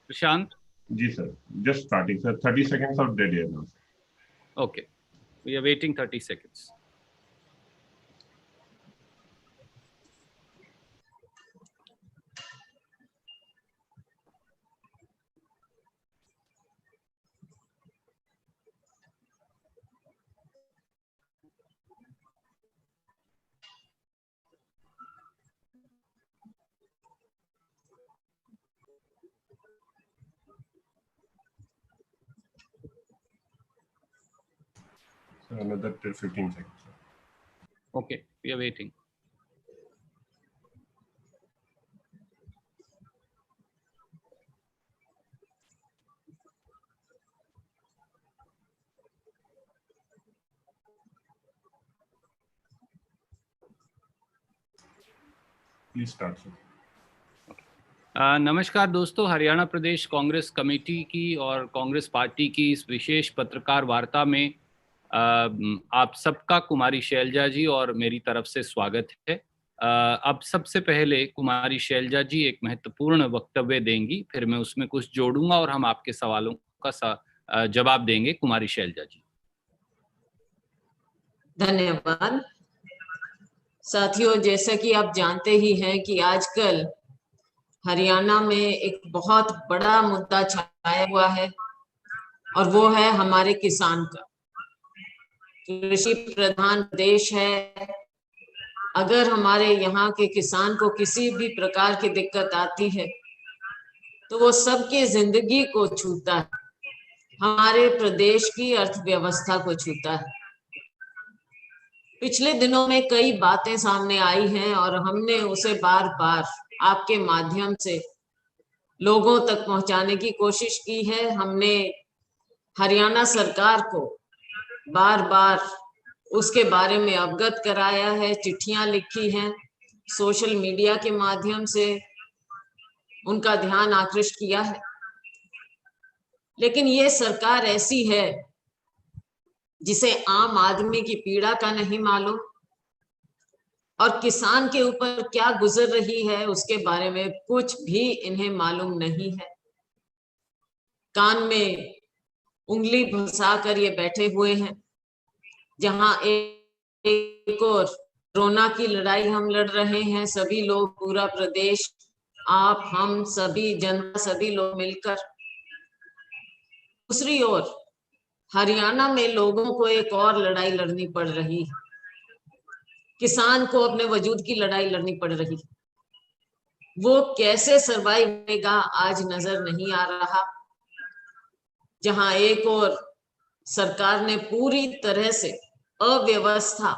Prashant ji sir, just starting sir, 30 seconds of dead air now. Okay, we are waiting 30 seconds. So another 15 seconds. Okay, we are waiting. Please start sir. नमस्कार दोस्तों, हरियाणा प्रदेश Congress committee की और Congress party की इस विशेष पत्रकार वार्ता में आप सबका कुमारी शैलजा जी और मेरी तरफ से स्वागत है। अब सबसे पहले कुमारी शैलजा जी एक महत्वपूर्ण वक्तव्य देंगी, फिर मैं उसमें कुछ जोड़ूंगा और हम आपके सवालों का जवाब देंगे। कुमारी शैलजा जी। धन्यवाद साथियों, जैसा कि आप जानते ही हैं कि आजकल हरियाणा में एक बहुत बड़ा मुद्दा छाया हुआ है और वो है हमारे किसान का। कृषि प्रधान देश है। अगर हमारे यहाँ के किसान को किसी भी प्रकार की दिक्कत आती है तो वो सबकी जिंदगी को छूता है, हमारे प्रदेश की अर्थव्यवस्था को छूता है। पिछले दिनों में कई बातें सामने आई हैं और हमने उसे बार बार आपके माध्यम से लोगों तक पहुंचाने की कोशिश की है। हमने हरियाणा सरकार को बार बार उसके बारे में अवगत कराया है, चिट्ठियां लिखी हैं, सोशल मीडिया के माध्यम से उनका ध्यान आकृष्ट किया है। लेकिन ये सरकार ऐसी है जिसे आम आदमी की पीड़ा का नहीं मालूम और किसान के ऊपर क्या गुजर रही है उसके बारे में कुछ भी इन्हें मालूम नहीं है। कान में उंगली फंसाकर ये बैठे हुए हैं। जहां एक और कोरोना की लड़ाई हम लड़ रहे हैं, सभी लोग, पूरा प्रदेश, आप, हम सभी जनता, सभी लोग मिलकर। दूसरी ओर हरियाणा में लोगों को एक और लड़ाई लड़नी पड़ रही है। किसान को अपने वजूद की लड़ाई लड़नी पड़ रही है। वो कैसे सरवाइव करेगा आज नजर नहीं आ रहा। जहां एक और सरकार ने पूरी तरह से अव्यवस्था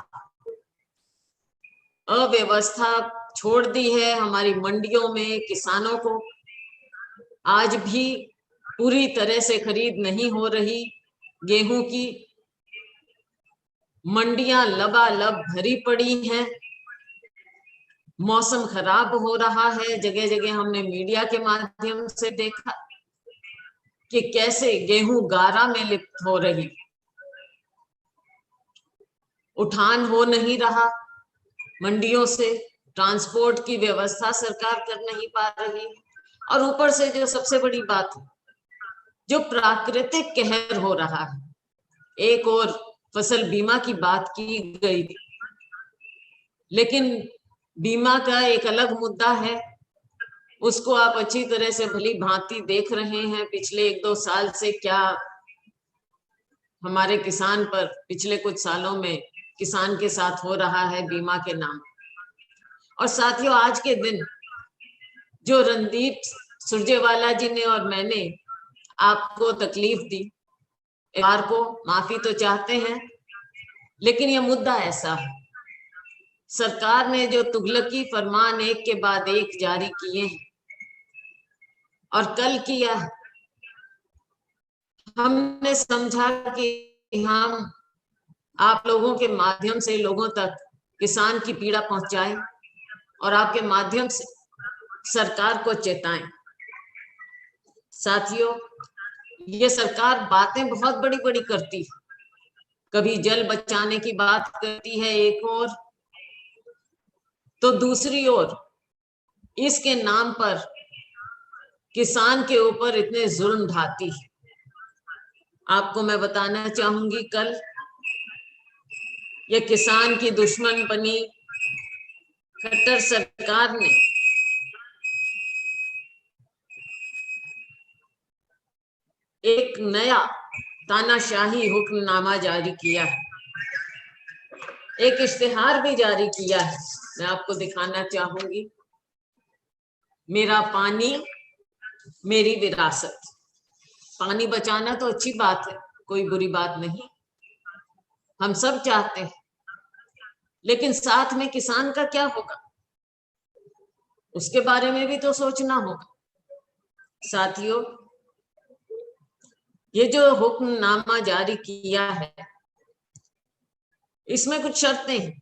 छोड़ दी है हमारी मंडियों में। किसानों को आज भी पूरी तरह से खरीद नहीं हो रही गेहूं की। मंडियां लबालब भरी पड़ी हैं। मौसम खराब हो रहा है। जगह जगह हमने मीडिया के माध्यम से देखा कि कैसे गेहूं गारा में लिप्त हो रही, उठान हो नहीं रहा मंडियों से, ट्रांसपोर्ट की व्यवस्था सरकार कर नहीं पा रही। और ऊपर से जो सबसे बड़ी बात है, जो प्राकृतिक कहर हो रहा है। एक और फसल बीमा की बात की गई थी, लेकिन बीमा का एक अलग मुद्दा है, उसको आप अच्छी तरह से भली भांति देख रहे हैं। पिछले 1-2 साल से क्या हमारे किसान पर पिछले कुछ सालों में किसान के साथ हो रहा है बीमा के नाम। और साथियों, आज के दिन जो रणदीप सुरजेवाला जी ने और मैंने आपको तकलीफ दी, बार को माफी तो चाहते हैं, लेकिन यह मुद्दा ऐसा है। सरकार ने जो तुगलकी फरमान एक के बाद एक जारी किए हैं और कल किया, हमने समझा कि हम आप लोगों के माध्यम से लोगों तक किसान की पीड़ा पहुंचाएं और आपके माध्यम से सरकार को चेताएं। साथियों, ये सरकार बातें बहुत बड़ी बड़ी करती है। कभी जल बचाने की बात करती है एक और, तो दूसरी ओर इसके नाम पर किसान के ऊपर इतने जुल्म ढाती है। आपको मैं बताना चाहूंगी, कल ये किसान की दुश्मन बनी खट्टर सरकार ने एक नया तानाशाही हुक्मनामा जारी किया है, एक इश्तिहार भी जारी किया है। मैं आपको दिखाना चाहूंगी। मेरा पानी मेरी विरासत। पानी बचाना तो अच्छी बात है, कोई बुरी बात नहीं, हम सब चाहते हैं, लेकिन साथ में किसान का क्या होगा, उसके बारे में भी तो सोचना होगा। साथियों, ये जो हुक्मनामा जारी किया है, इसमें कुछ शर्तें हैं।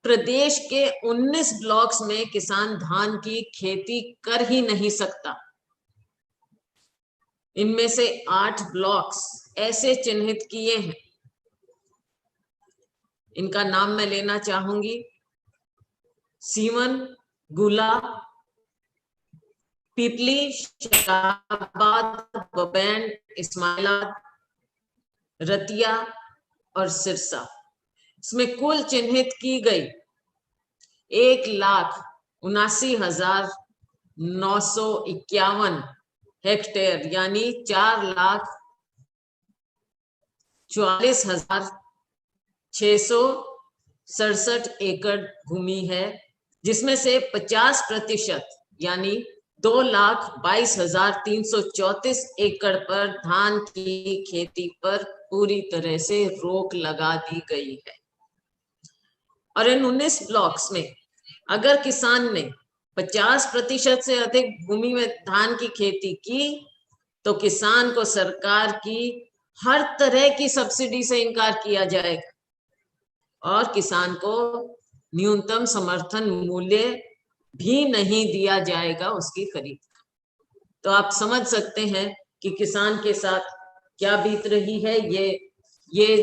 प्रदेश के 19 ब्लॉक्स में किसान धान की खेती कर ही नहीं सकता। इनमें से 8 ब्लॉक्स ऐसे चिन्हित किए हैं, इनका नाम मैं लेना चाहूंगी। सीवन, गुला, पिपली, शाहबाद, बबैन, इस्माइलाबाद, रतिया और सिरसा। इसमें कुल चिन्हित की गई 1,79,951 हेक्टेयर यानी 4,44,667 एकड़ भूमि है, जिसमें से 50% यानी 2,22,334 एकड़ पर धान की खेती पर पूरी तरह से रोक लगा दी गई है। और इन 19 ब्लॉक्स में अगर किसान ने 50% से अधिक भूमि में धान की खेती की तो किसान को सरकार की हर तरह की सब्सिडी से इनकार किया जाएगा और किसान को न्यूनतम समर्थन मूल्य भी नहीं दिया जाएगा उसकी खरीद का। तो आप समझ सकते हैं कि किसान के साथ क्या बीत रही है। ये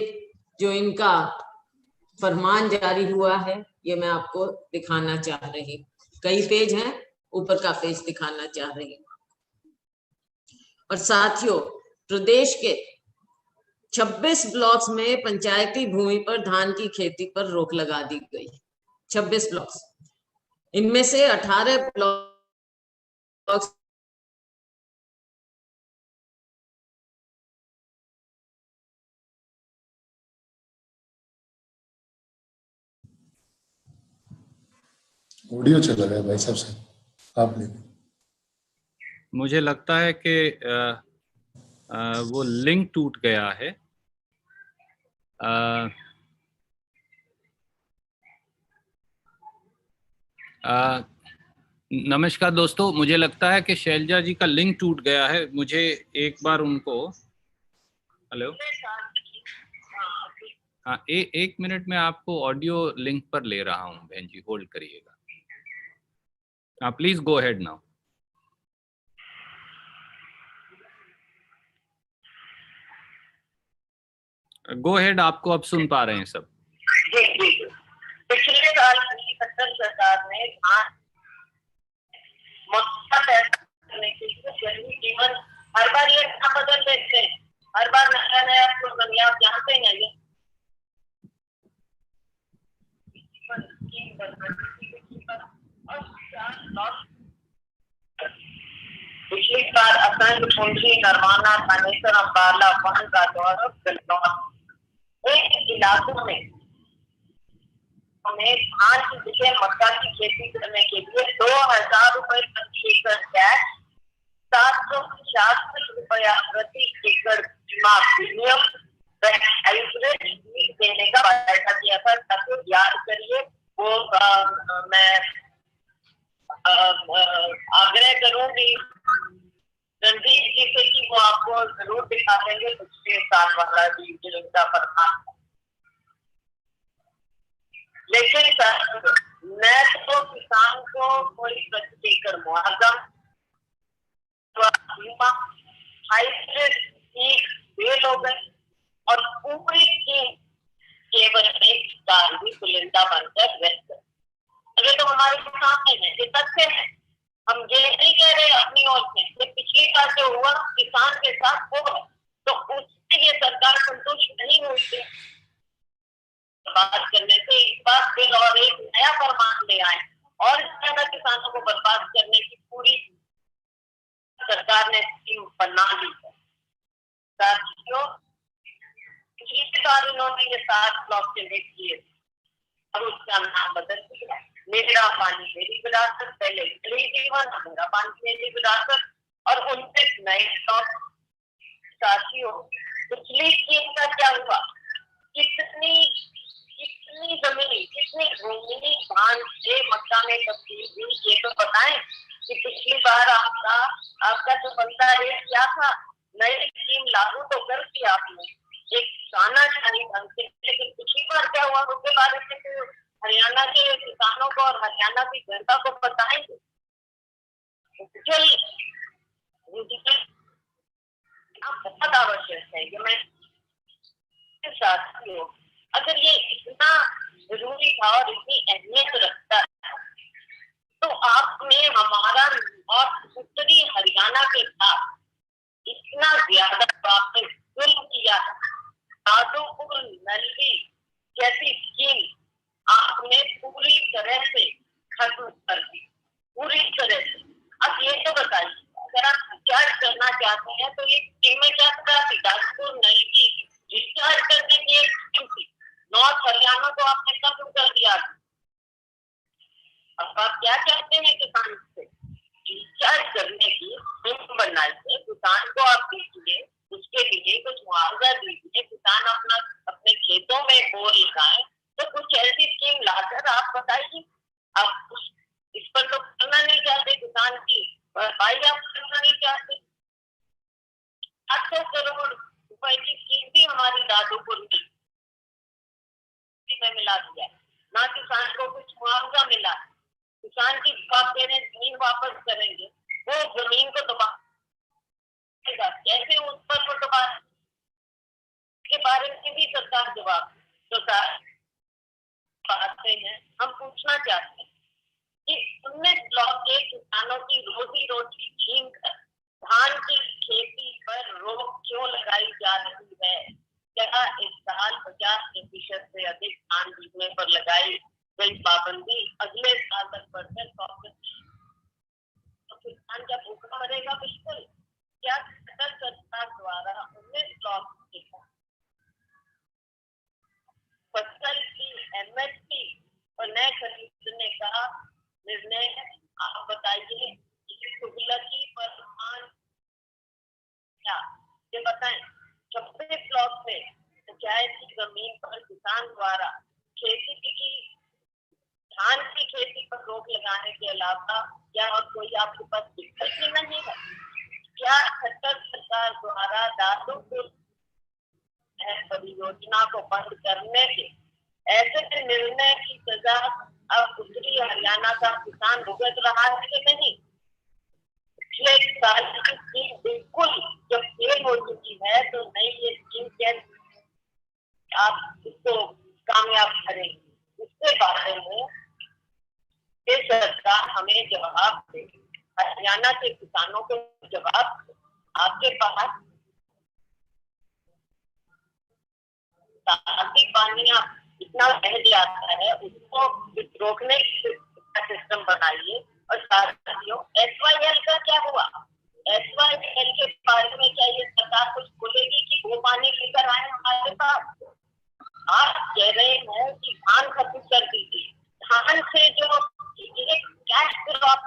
जो इनका फरमान जारी हुआ है, ये मैं आपको दिखाना चाह रही हूँ। कई पेज हैं, ऊपर का पेज दिखाना चाह रही हूँ। और साथियों, प्रदेश के 26 ब्लॉक्स में पंचायती भूमि पर धान की खेती पर रोक लगा दी गई। 26 ब्लॉक्स, इनमें से 18 ब्लॉक्स ऑडियो चला गया भाई साहब से, आप ले। मुझे लगता है कि वो लिंक टूट गया है। नमस्कार दोस्तों, मुझे लगता है कि शैलजा जी का लिंक टूट गया है। मुझे एक बार उनको, हेलो, हाँ, एक मिनट में आपको ऑडियो लिंक पर ले रहा हूँ बहन जी, होल्ड करिएगा। हाँ, please go ahead now. Go ahead, आपको अब सुन पा रहे हैं सब। पिछले साल की खट्टर सरकार ने मक्का करने के लिए जरूरी जीवन हर बार ये बदल देते हैं, हर बार नया नया स्लोगन, आप जानते हैं ये। पिछली बार असंग कुंडली नरवाना थानेसर अम्बाला वन का दौरा एक इलाकों में हमें धान की जगह मक्का की खेती करने के लिए 2,000 रुपए प्रति एकड़ कैश, 750 रुपया प्रति एकड़ बीमा प्रीमियम हाइब्रिड बीज देने का वायदा किया था। ताकि याद करिए, वो मैं आग्रह करूंगी रणदीप जी से कि वो आपको जरूर दिखा देंगे पिछले साल वाला जिनका फरमान। लेकिन न तो किसान को कोई प्रति एकड़ मुआवजा, हाइब्रिड बीज फेल हो गए और पूरी टीम केवल एक साल भी पुलिंदा बनकर व्यस्त। अगर तो हमारे सामने है, ये तथ्य है। हम ये नहीं कह रहे अपनी ओर से, ये पिछली बार जो हुआ किसान के साथ वो है, तो उससे ये सरकार संतुष्ट नहीं हुई थी बात करने से। इस बार फिर और एक नया फरमान ले आए और ज्यादा किसानों को बर्बाद करने की पूरी सरकार ने स्कीम बना ली है। साथियों, पिछली बार उन्होंने ये 7 ब्लॉक चिन्हित किए, अब उसका नाम बदल दिया, मेरा पानी मेरी विरासत। पहले जल जीवन, मेरा पानी मेरी विरासत, और 29 नए ब्लॉक। साथियों, पिछली स्कीम का क्या हुआ? कितनी जमीन, कितनी भूमि धान से मक्का में तब्दील हुई, ये तो बताएं कि पिछली बार आपका जो बनता रेट क्या था? नई स्कीम लागू तो कर दी आपने एक तानाशाही ढंग से, लेकिन पिछली बार क्या हुआ उसके बारे में तो हरियाणा के किसानों को और हरियाणा की जनता को बताएंगे। बहुत आवश्यक है। ये मैं साथियों, अगर ये इतना जरूरी था और इतनी अहमियत रखता है, तो आपने हमारा और उत्तरी हरियाणा के साथ इतना ज्यादा आपने जुल्म किया। दादूपुर नलवी जैसी स्कीम आपने पूरी तरह से खत्म कर दी, पूरी तरह से। अब ये तो बताइए, अगर आप डिस्चार्ज करना चाहते हैं तो ये स्कीम में क्या था कि दादूपुर नलवी डिस्चार्ज करने की एक स्कीम थी, नॉर्थ हरियाणा को आपने खत्म कर दिया। अब आप क्या चाहते हैं किसान से? डिस्चार्ज करने की स्कीम बनाइए, किसान को आप दीजिए, उसके लिए कुछ मुआवजा दीजिए, किसान अपने खेतों में बोर लगाए, तो कुछ ऐसी स्कीम लाकर आप बताइए। आप इस पर तो करना नहीं चाहते, किसान की भरपाई आप करना नहीं चाहते। 800 करोड़ रुपए की स्कीम भी हमारी दादूपुर में मिला दिया, ना किसान को कुछ मुआवजा मिला। किसान की बात करें, जमीन वापस करेंगे, वो जमीन को दबा कैसे उस पर दबा के बारे में भी सरकार जवाब तो पाते हैं। हम पूछना चाहते हैं कि 19 ब्लॉक के किसानों की रोजी रोटी छीन कर धान की खेती पर रोक क्यों लगाई जा रही है? क्या इस साल 50% से अधिक धान बीजने पर लगाई गई पाबंदी अगले साल तक बढ़कर 100%? तो किसान क्या भूखा मरेगा? बिल्कुल। क्या सरकार द्वारा 19 ब्लॉक के फसल की एमएसपी और नए खरीदने का निर्णय आप बताइए, तुगलकी पर क्या ये बताएं? 26 ब्लॉक में पंचायत की जमीन पर किसान द्वारा खेती की धान की खेती पर रोक लगाने के अलावा क्या और कोई आपके पास दिक्कत ही नहीं है? क्या खट्टर सरकार द्वारा दादूपुर परियोजना को बंद करने के ऐसे निर्णय की सजा अब उत्तरी हरियाणा का किसान भुगत रहा है कि नहीं? पिछले साल की स्कीम बिल्कुल जब फेल हो चुकी है, तो नई ये स्कीम कैसे आप इसको कामयाब करेंगे? इसके बारे में ये सरकार हमें जवाब दे, हरियाणा के किसानों को जवाब दे। आपके पास पानी इतना बह जाता है, उसको रोकने का सिस्टम बनाइए। और साथियों, SYL का क्या हुआ? SYL के बारे में क्या ये सरकार कुछ बोलेगी कि वो पानी लेकर आए हमारे पास? आप कह रहे हैं कि धान खत्म कर दीजिए, धान से जो कैश क्रॉप,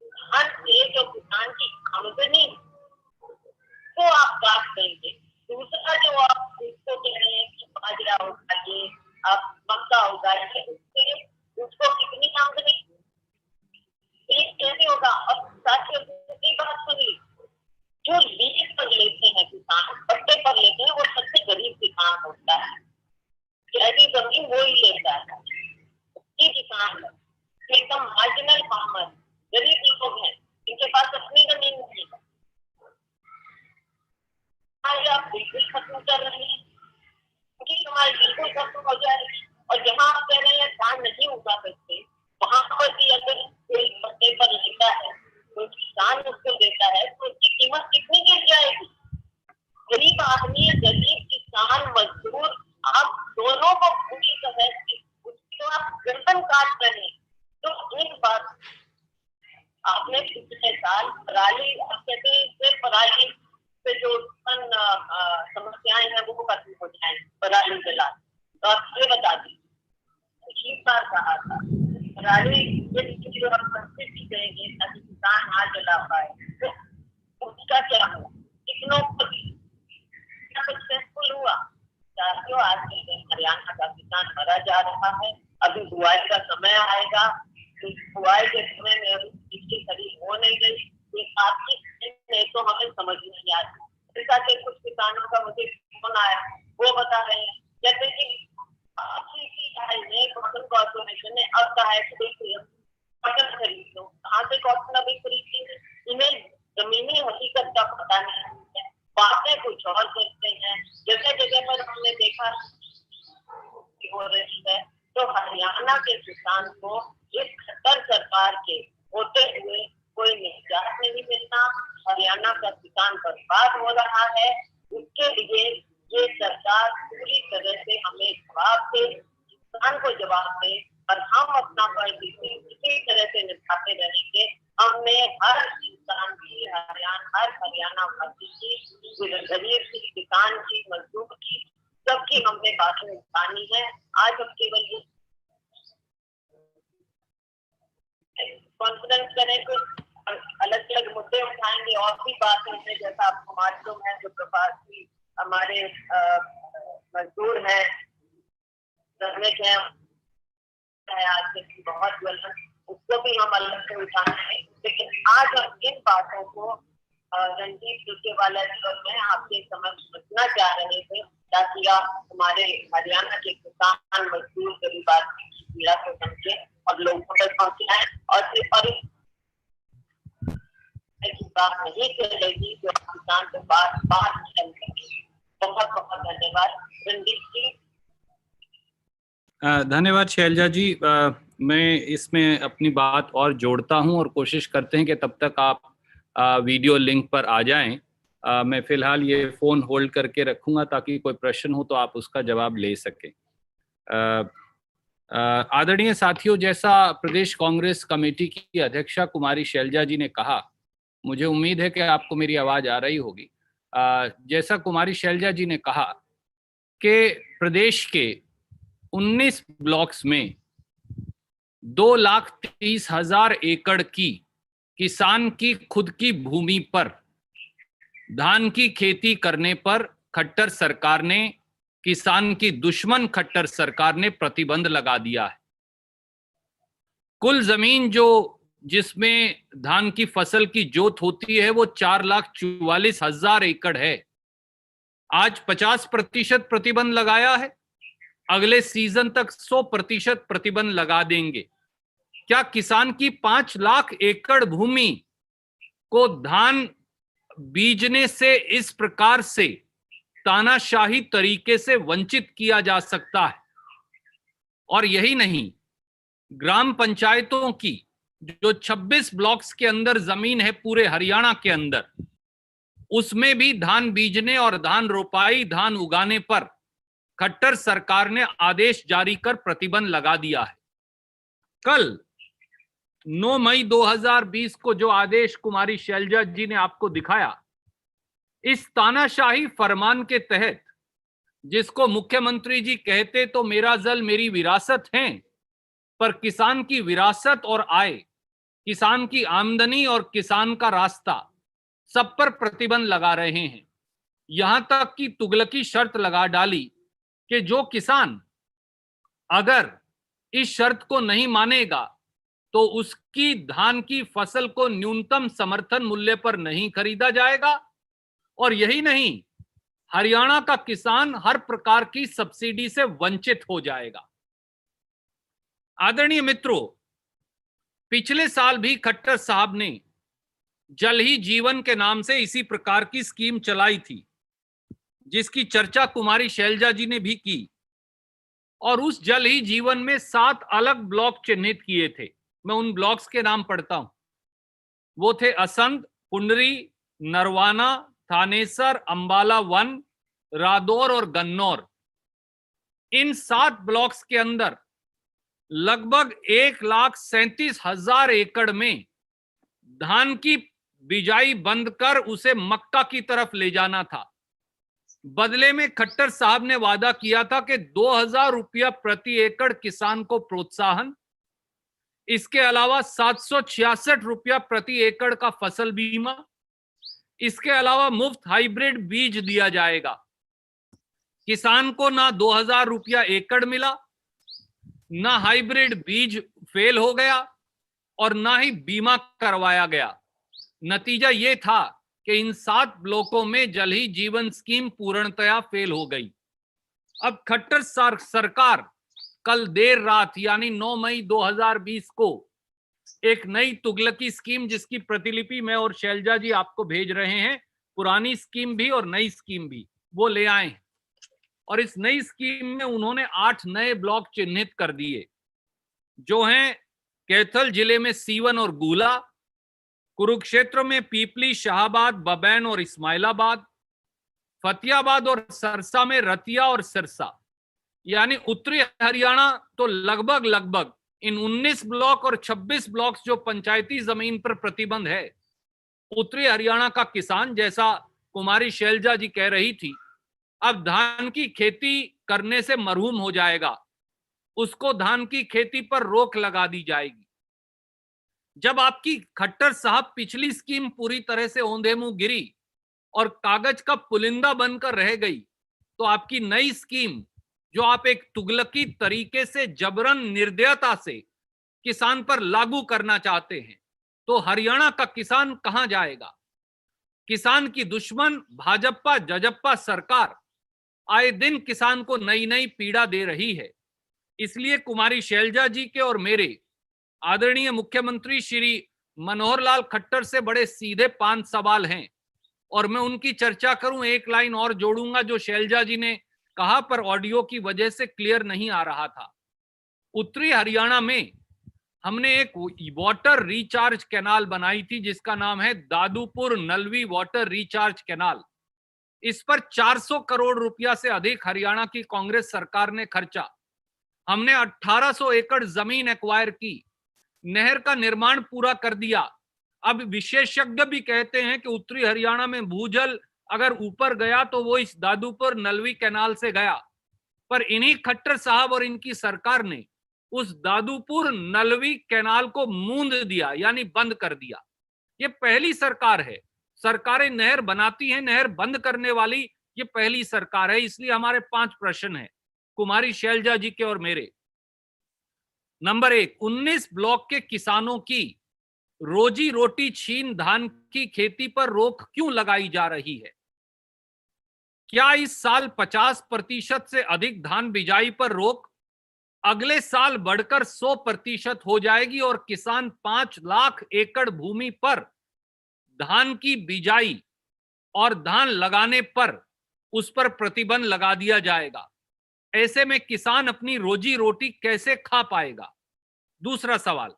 धान से जो किसान की आमदनी वो आप काट देंगे। दूसरा जो आप इसको कह रहे हैं कि बाजरा उगाइए, आप मक्का उगाइए, उसको कितनी आमदनी कैसे होगा? अब साथियों दूसरी बात सुनिए, जो लीज पर लेते हैं किसान, पट्टे पर लेते हैं, वो सबसे गरीब किसान होता है। शहरी जमीन वो ही लेता है, किसान एकदम मार्जिनल फार्मर, गरीब लोग हैं, इनके पास अपनी जमीन नहीं है। आप बिल्कुल खत्म कर रहे हैं, क्योंकि हमारी बिल्कुल खत्म हो जाएगी। और जहाँ आप कह रहे हैं धान नहीं उगा सकते, वहां पर काट रहे हैं। तो एक बात आपने पिछले साल पराली, अब कहते हैं सिर्फ पराली से जो उत्पन्न समस्याएं हैं वो खत्म हो जाए पराली जला। तो आप ये बता दीजिए, पिछली बार कहा था पराली जो हम सब्सिडी देंगे ताकि किसान ना जला पाए, तो उसका क्या हुआ? कितनों को सक्सेसफुल हुआ? साथियों, आज के दिन हरियाणा का किसान मरा जा रहा है। अभी बुआई का समय आएगा, बुआई के समय में इसकी खरीद हो नहीं गई, आपकी नहीं तो हमें समझ नहीं आती। ऐसा के कुछ किसानों का मुझे फोन आया, वो बता रहे हैं, कहते कि कॉटन कॉर्पोरेशन ने अब कहा है कि कॉटन खरीद लो। कहाँ से कॉटन अभी खरीदेंगे? इन्हें जमीनी हकीकत का पता नहीं है, बातें कुछ और करते हैं। जगह जगह पर हमने देखा हो रही है। तो हरियाणा के किसान को इस खट्टर सरकार के होते हुए कोई निजात नहीं मिलना। हरियाणा का किसान बर्बाद हो रहा है। उसके लिए ये सरकार पूरी तरह से हमें जवाब दे, किसान को जवाब दे, और हम अपना फर्ज इसी तरह से निभाते रहेंगे। हमने हर इंसान की, हर हरियाणा वासी की, गरीब की, किसान की, मजदूर की, सबकी हमने बातें उठानी है। आज हम केवल ये कॉन्फ्रेंस करें तो अलग अलग मुद्दे उठाएंगे और भी बातें हैं, जैसा आपको मालूम है जो प्रवासी हमारे मजदूर हैं, श्रमिक हैं, आज की बहुत ज्वलन, उसको भी हम अलग से उठाएंगे। लेकिन आज हम इन बातों को रणदीप सुरजेवाला जी और मैं आपके समक्ष रखना चाह रहे थे, ताकि आप हमारे हरियाणा के किसान, मजदूर, गरीब आदमी की पीड़ा को समझे और लोगों तक पहुंचाएं। और ऐसी बात नहीं चलेगी जो किसान के बात चलेगी। बहुत बहुत धन्यवाद रणदीप जी। धन्यवाद शैलजा जी। मैं इसमें अपनी बात और जोड़ता हूं और कोशिश करते हैं कि तब तक आप वीडियो लिंक पर आ जाएं। मैं फिलहाल ये फ़ोन होल्ड करके रखूंगा ताकि कोई प्रश्न हो तो आप उसका जवाब ले सकें। आदरणीय साथियों, जैसा प्रदेश कांग्रेस कमेटी की अध्यक्षा कुमारी शैलजा जी ने कहा, मुझे उम्मीद है कि आपको मेरी आवाज़ आ रही होगी। जैसा कुमारी शैलजा जी ने कहा कि प्रदेश के 19 ब्लॉक्स में 2,30,000 एकड़ की किसान की खुद की भूमि पर धान की खेती करने पर खट्टर सरकार ने, किसान की दुश्मन खट्टर सरकार ने प्रतिबंध लगा दिया है। कुल जमीन जिसमें धान की फसल की जोत होती है वो 4,44,000 एकड़ है। आज 50% प्रतिबंध लगाया है, अगले सीजन तक 100% प्रतिबंध लगा देंगे। क्या किसान की 5 लाख एकड़ भूमि को धान बीजने से इस प्रकार से तानाशाही तरीके से वंचित किया जा सकता है? और यही नहीं, ग्राम पंचायतों की जो 26 ब्लॉक्स के अंदर जमीन है पूरे हरियाणा के अंदर, उसमें भी धान बीजने और धान रोपाई, धान उगाने पर खट्टर सरकार ने आदेश जारी कर प्रतिबंध लगा दिया है। कल 9 मई 2020 को जो आदेश कुमारी शैलजा जी ने आपको दिखाया, इस तानाशाही फरमान के तहत, जिसको मुख्यमंत्री जी कहते तो मेरा जल मेरी विरासत है, पर किसान की विरासत और आय, किसान की आमदनी और किसान का रास्ता, सब पर प्रतिबंध लगा रहे हैं। यहां तक कि तुगलकी शर्त लगा डाली कि जो किसान अगर इस शर्त को नहीं मानेगा तो उसकी धान की फसल को न्यूनतम समर्थन मूल्य पर नहीं खरीदा जाएगा। और यही नहीं, हरियाणा का किसान हर प्रकार की सब्सिडी से वंचित हो जाएगा। आदरणीय मित्रों, पिछले साल भी खट्टर साहब ने जल ही जीवन के नाम से इसी प्रकार की स्कीम चलाई थी, जिसकी चर्चा कुमारी शैलजा जी ने भी की। और उस जल ही जीवन में 7 अलग ब्लॉक चिन्हित किए थे। मैं उन ब्लॉक्स के नाम पढ़ता हूं। वो थे असंध, पुंडरी, नरवाना, थानेसर, अंबाला 1, रादौर और गन्नौर। इन 7 ब्लॉक्स के अंदर लगभग 1,37,000 एकड़ में धान की बिजाई बंद कर उसे मक्का की तरफ ले जाना था। बदले में खट्टर साहब ने वादा किया था कि 2,000 रुपया प्रति एकड़ किसान को प्रोत्साहन, इसके अलावा 766 रुपया प्रति एकड़ का फसल बीमा, इसके अलावा मुफ्त हाइब्रिड बीज दिया जाएगा। किसान को ना 2,000 रुपया एकड़ मिला, ना हाइब्रिड बीज फेल हो गया और ना ही बीमा करवाया गया। नतीजा यह था कि इन 7 ब्लॉकों में जल ही जीवन स्कीम पूर्णतया फेल हो गई। अब खट्टर सरकार कल देर रात यानी 9 मई 2020 को एक नई तुगलकी स्कीम, जिसकी प्रतिलिपि मैं और शैलजा जी आपको भेज रहे हैं, पुरानी स्कीम भी और नई स्कीम भी, वो ले आए हैं। और इस नई स्कीम में उन्होंने 8 नए ब्लॉक चिन्हित कर दिए, जो हैं कैथल जिले में सीवन और गूला, कुरुक्षेत्र में पीपली, शाहबाद, बबैन और इस्माइलाबाद, फतियाबाद और सरसा में रतिया और सिरसा। यानी उत्तरी हरियाणा तो लगभग इन 19 ब्लॉक और 26 ब्लॉक्स जो पंचायती जमीन पर प्रतिबंध है, उत्तरी हरियाणा का किसान, जैसा कुमारी शैलजा जी कह रही थी, अब धान की खेती करने से मरहूम हो जाएगा। उसको धान की खेती पर रोक लगा दी जाएगी। जब आपकी खट्टर साहब पिछली स्कीम पूरी तरह से औंधे मुंह गिरी और कागज का पुलिंदा बनकर रह गई, तो आपकी नई स्कीम, जो आप एक तुगलकी तरीके से जबरन निर्दयता से किसान पर लागू करना चाहते हैं, तो हरियाणा का किसान कहां जाएगा? किसान की दुश्मन भाजपा जजप्पा सरकार आए दिन किसान को नई नई पीड़ा दे रही है। इसलिए कुमारी शैलजा जी के और मेरे आदरणीय मुख्यमंत्री श्री मनोहर लाल खट्टर से बड़े सीधे 5 सवाल हैं, और मैं उनकी चर्चा करूं। एक लाइन और जोड़ूंगा जो शैलजा जी ने कहा, पर ऑडियो की वजह से क्लियर नहीं आ रहा था। उत्तरी हरियाणा में हमने एक वाटर रिचार्ज कैनाल बनाई थी, जिसका नाम है Dadupur Nalvi water recharge canal. इस पर 400 करोड़ रुपया से अधिक हरियाणा की कांग्रेस सरकार ने खर्चा। हमने 1800 एकड़ जमीन एक्वायर की, नहर का निर्माण पूरा कर दिया। अब विशेषज्ञ भी कहते हैं कि उत्तरी हरियाणा में भूजल अगर ऊपर गया तो वो इस दादूपुर नलवी कैनाल से गया, पर इन्हीं खट्टर साहब और इनकी सरकार ने उस दादूपुर नलवी कैनाल को मूंद दिया, यानी बंद कर दिया। ये पहली सरकार है, सरकारें नहर बनाती हैं, नहर बंद करने वाली ये पहली सरकार है। इसलिए हमारे 5 प्रश्न हैं कुमारी शैलजा जी के और मेरे। नंबर 1, 19 ब्लॉक के किसानों की रोजी रोटी छीन धान की खेती पर रोक क्यों लगाई जा रही है? क्या इस साल 50% से अधिक धान बिजाई पर रोक अगले साल बढ़कर 100% हो जाएगी और किसान 5 लाख एकड़ भूमि पर धान की बिजाई और धान लगाने पर उस पर प्रतिबंध लगा दिया जाएगा? ऐसे में किसान अपनी रोजी रोटी कैसे खा पाएगा? दूसरा सवाल,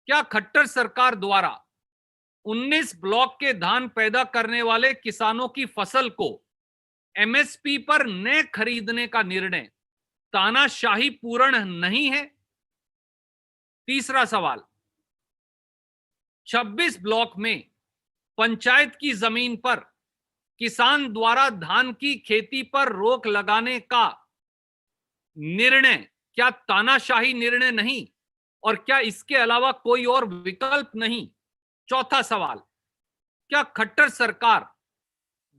क्या खट्टर सरकार द्वारा 19 ब्लॉक के धान पैदा करने वाले किसानों की फसल को एमएसपी पर न खरीदने का निर्णय तानाशाही पूर्ण नहीं है? तीसरा सवाल, 26 ब्लॉक में पंचायत की जमीन पर किसान द्वारा धान की खेती पर रोक लगाने का निर्णय क्या तानाशाही निर्णय नहीं, और क्या इसके अलावा कोई और विकल्प नहीं? चौथा सवाल, क्या खट्टर सरकार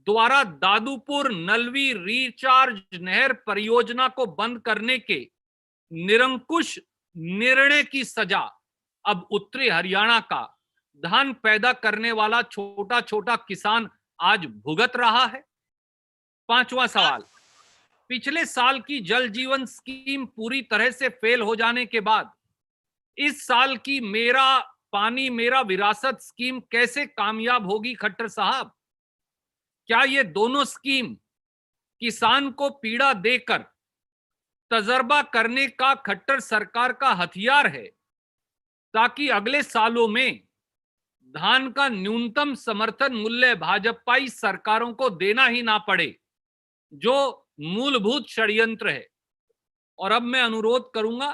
द्वारा दादूपुर नलवी रिचार्ज नहर परियोजना को बंद करने के निरंकुश निर्णय की सजा अब उत्तरी हरियाणा का धान पैदा करने वाला छोटा छोटा किसान आज भुगत रहा है? पांचवा सवाल, पिछले साल की जल जीवन स्कीम पूरी तरह से फेल हो जाने के बाद इस साल की मेरा पानी मेरा विरासत स्कीम कैसे कामयाब होगी खट्टर साहब? क्या ये दोनों स्कीम किसान को पीड़ा देकर तजर्बा करने का खट्टर सरकार का हथियार है, ताकि अगले सालों में धान का न्यूनतम समर्थन मूल्य भाजपाई सरकारों को देना ही ना पड़े, जो मूलभूत षड्यंत्र है? और अब मैं अनुरोध करूंगा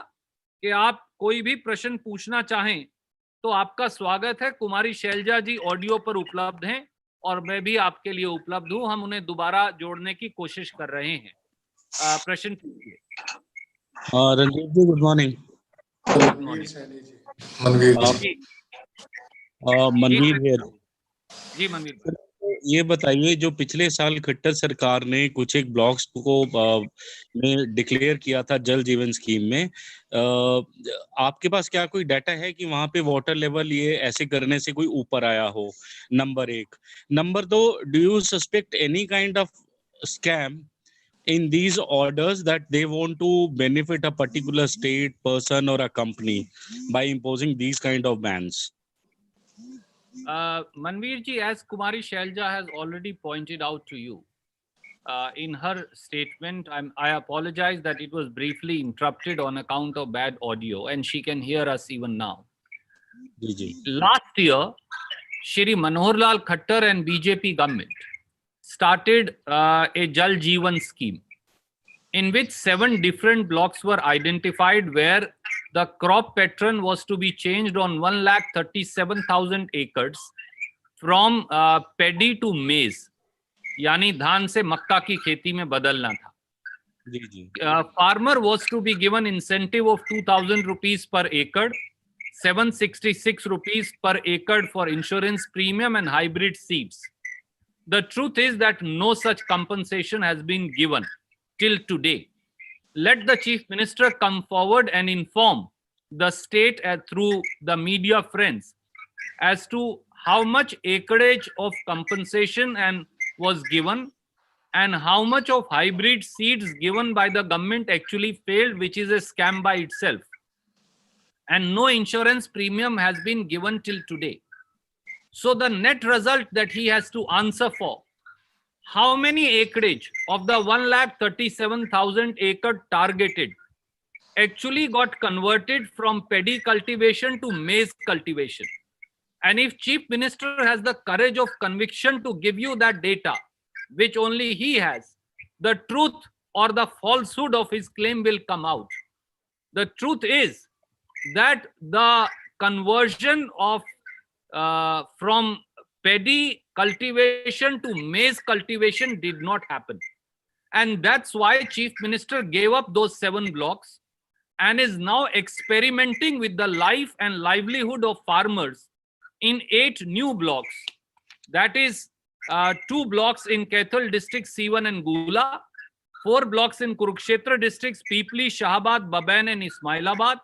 कि आप कोई भी प्रश्न पूछना चाहें तो आपका स्वागत है। कुमारी शैलजा जी ऑडियो पर उपलब्ध हैं और मैं भी आपके लिए उपलब्ध हूं। हम उन्हें दोबारा जोड़ने की कोशिश कर रहे हैं। प्रश्न पूछिए। Randeep ji, good morning. Good morning. Manveer ji. Manveer here. जी मनवीर भाई, ये बताइए, जो पिछले साल खट्टर सरकार ने कुछ एक ब्लॉक्स को में डिक्लेयर किया था जल जीवन स्कीम में, आपके पास क्या कोई डाटा है कि वहां पे वाटर लेवल ये ऐसे करने से कोई ऊपर आया हो? Number 1। Number 2, do you suspect any kind of scam in these orders that they want to benefit a particular state, person or a company by imposing these kind of bans? Manveer ji, as Kumari Shailja has already pointed out to you in her statement, I apologize that it was briefly interrupted on account of bad audio, and she can hear us even now. Last year, Shri Manohar Lal Khattar and BJP government started a Jal Jeevan scheme, in which 7 different blocks were identified where the crop pattern was to be changed on 1,37,000 acres from paddy to maize, यानी धान से मक्का की खेती में बदलना था। Farmer was to be given incentive of 2,000 rupees per acre, 766 rupees per acre for insurance premium and hybrid seeds. The truth is that no such compensation has been given till today. Let the Chief Minister come forward and inform the state through the media friends as to how much acreage of compensation was given and how much of hybrid seeds given by the government actually failed, which is a scam by itself. And no insurance premium has been given till today. So the net result that he has to answer for, how many acreage of the 1,37,000 acre targeted actually got converted from paddy cultivation to maize cultivation? And if Chief Minister has the courage of conviction to give you that data, which only he has, the truth or the falsehood of his claim will come out. The truth is that the conversion of from paddy cultivation to maize cultivation did not happen. And that's why Chief Minister gave up those 7 blocks and is now experimenting with the life and livelihood of farmers in 8 new blocks. That is 2 blocks in Kaithal district, C1 and Gula, 4 blocks in Kurukshetra districts, Pipli, Shahabad, Baban and Ismailabad,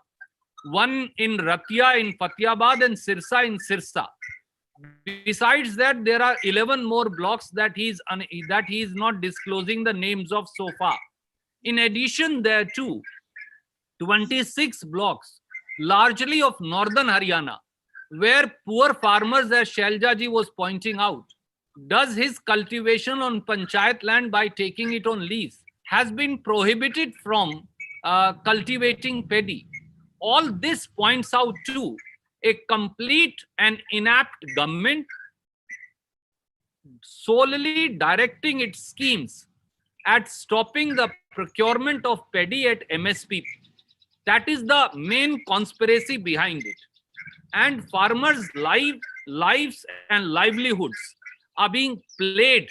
1 in Ratia in Fatiabad and Sirsa in Sirsa. Besides that, there are 11 more blocks that he is not disclosing the names of so far. In addition, there are 26 blocks, largely of northern Haryana, where poor farmers, as Shailja ji was pointing out, does his cultivation on panchayat land by taking it on lease, has been prohibited from cultivating paddy. All this points out to a complete and inept government solely directing its schemes at stopping the procurement of paddy at MSP. That is the main conspiracy behind it. And farmers' lives and livelihoods are being played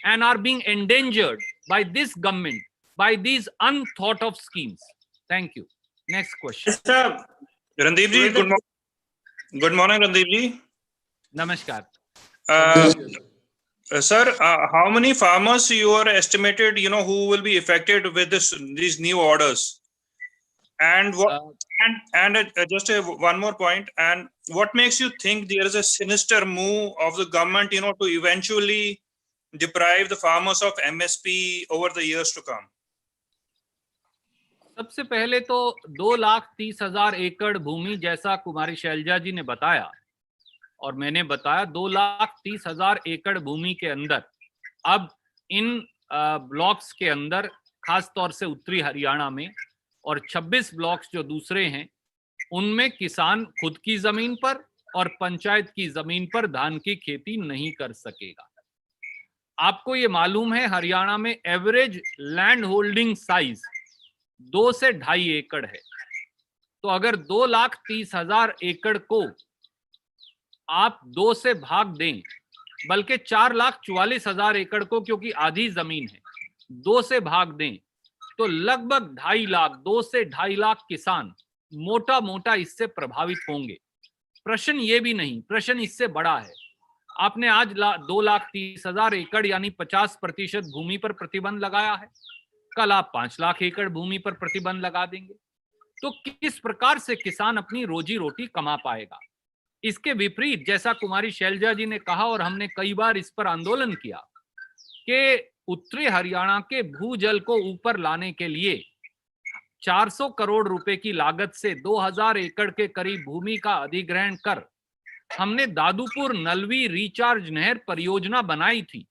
and are being endangered by this government, by these unthought of schemes. Thank you. Next question. Sir, Randeep ji, good morning, Randeep ji. Namaskar. Sir, how many farmers you are estimated, who will be affected with these new orders? And what? Just one more point. And what makes you think there is a sinister move of the government, to eventually deprive the farmers of MSP over the years to come? सबसे पहले तो 2,30,000 एकड़ भूमि, जैसा कुमारी शैलजा जी ने बताया और मैंने बताया, 2,30,000 एकड़ भूमि के अंदर अब इन ब्लॉक्स के अंदर, खास तौर से उत्तरी हरियाणा में, और 26 ब्लॉक्स जो दूसरे हैं, उनमें किसान खुद की जमीन पर और पंचायत की जमीन पर धान की खेती नहीं कर सकेगा। आपको ये मालूम है, हरियाणा में एवरेज लैंड होल्डिंग साइज 2 से 2.5 एकड़ है। तो अगर 2,30,000 एकड़ को आप 2 से भाग दें, बल्कि 4,44,000 एकड़ को, क्योंकि आधी जमीन है, 2 से भाग दें, तो लगभग 2.5 लाख, 2 से 2.5 लाख किसान मोटा मोटा इससे प्रभावित होंगे। प्रश्न ये भी नहीं, प्रश्न इससे बड़ा है। आपने आज 2,30,000 एकड़ यानी 50% भूमि पर प्रतिबंध लगाया है, कल आप 5 लाख एकड़ भूमि पर प्रतिबंध लगा देंगे, तो किस प्रकार से किसान अपनी रोजी रोटी कमा पाएगा? इसके विपरीत, जैसा कुमारी शैलजा जी ने कहा और हमने कई बार इस पर आंदोलन किया, कि उत्तरी हरियाणा के भूजल को ऊपर लाने के लिए 400 करोड़ रुपए की लागत से 2,000 एकड़ के करीब भूमि का अधिग्रहण कर हमने दादूपुर नलवी रिचार्ज नहर परियोजना बनाई थी।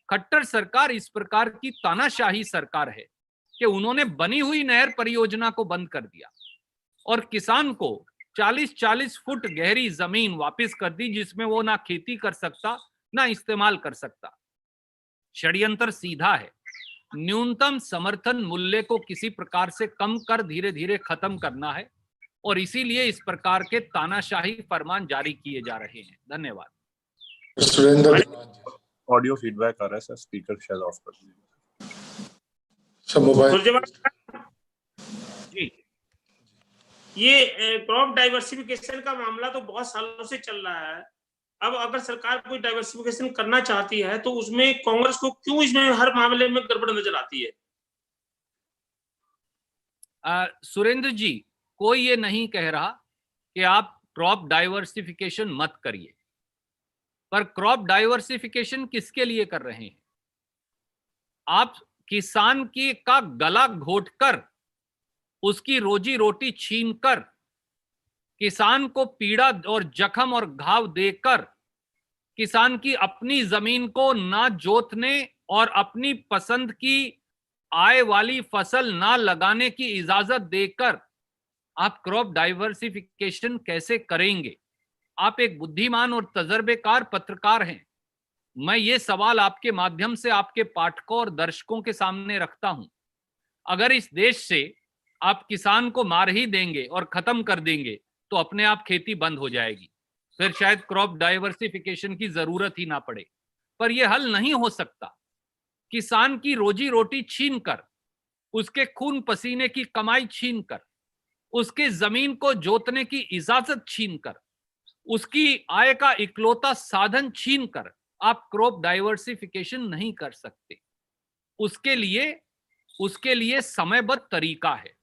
खट्टर सरकार इस प्रकार की तानाशाही सरकार है कि उन्होंने बनी हुई नहर परियोजना को बंद कर दिया और किसान को 40-40 फुट गहरी जमीन वापस कर दी, जिसमें वो ना खेती कर सकता ना इस्तेमाल कर सकता। षड्यंत्र सीधा है, न्यूनतम समर्थन मूल्य को किसी प्रकार से कम कर धीरे धीरे खत्म करना है, और इसीलिए इस प्रकार के तानाशाही फरमान जारी किए जा रहे हैं। धन्यवाद। सुरेंद्र ऑडियो फीडबैक आ रहा है सर, स्पीकर शायद ऑफ कर दीजिए। सब मोबाइल जी, ये क्रॉप डाइवर्सिफिकेशन का मामला तो बहुत सालों से चल रहा है। अब अगर सरकार कोई डाइवर्सिफिकेशन करना चाहती है तो उसमें कांग्रेस को क्यों इसमें हर मामले में गड़बड़ नजर आती है? सुरेंद्र जी, कोई ये नहीं कह रहा कि आप क्रॉप डाइवर्सिफिकेशन मत करिए, पर क्रॉप डाइवर्सिफिकेशन किसके लिए कर रहे हैं? आप किसान की का गला घोटकर, उसकी रोजी रोटी छीनकर, किसान को पीड़ा और जख्म और घाव देकर, किसान की अपनी जमीन को ना जोतने और अपनी पसंद की आय वाली फसल ना लगाने की इजाजत देकर आप क्रॉप डाइवर्सिफिकेशन कैसे करेंगे? आप एक बुद्धिमान और तजर्बेकार पत्रकार हैं। मैं ये सवाल आपके माध्यम से आपके पाठकों और दर्शकों के सामने रखता हूं। अगर इस देश से आप किसान को मार ही देंगे और खत्म कर देंगे तो अपने आप खेती बंद हो जाएगी, फिर शायद क्रॉप डाइवर्सिफिकेशन की जरूरत ही ना पड़े। पर यह हल नहीं हो सकता। किसान की रोजी रोटी छीन कर, उसके खून पसीने की कमाई छीन कर, उसके जमीन को जोतने की इजाजत छीन कर, उसकी आय का इकलौता साधन छीन कर आप क्रॉप डाइवर्सिफिकेशन नहीं कर सकते। उसके लिए समयबद्ध तरीका है।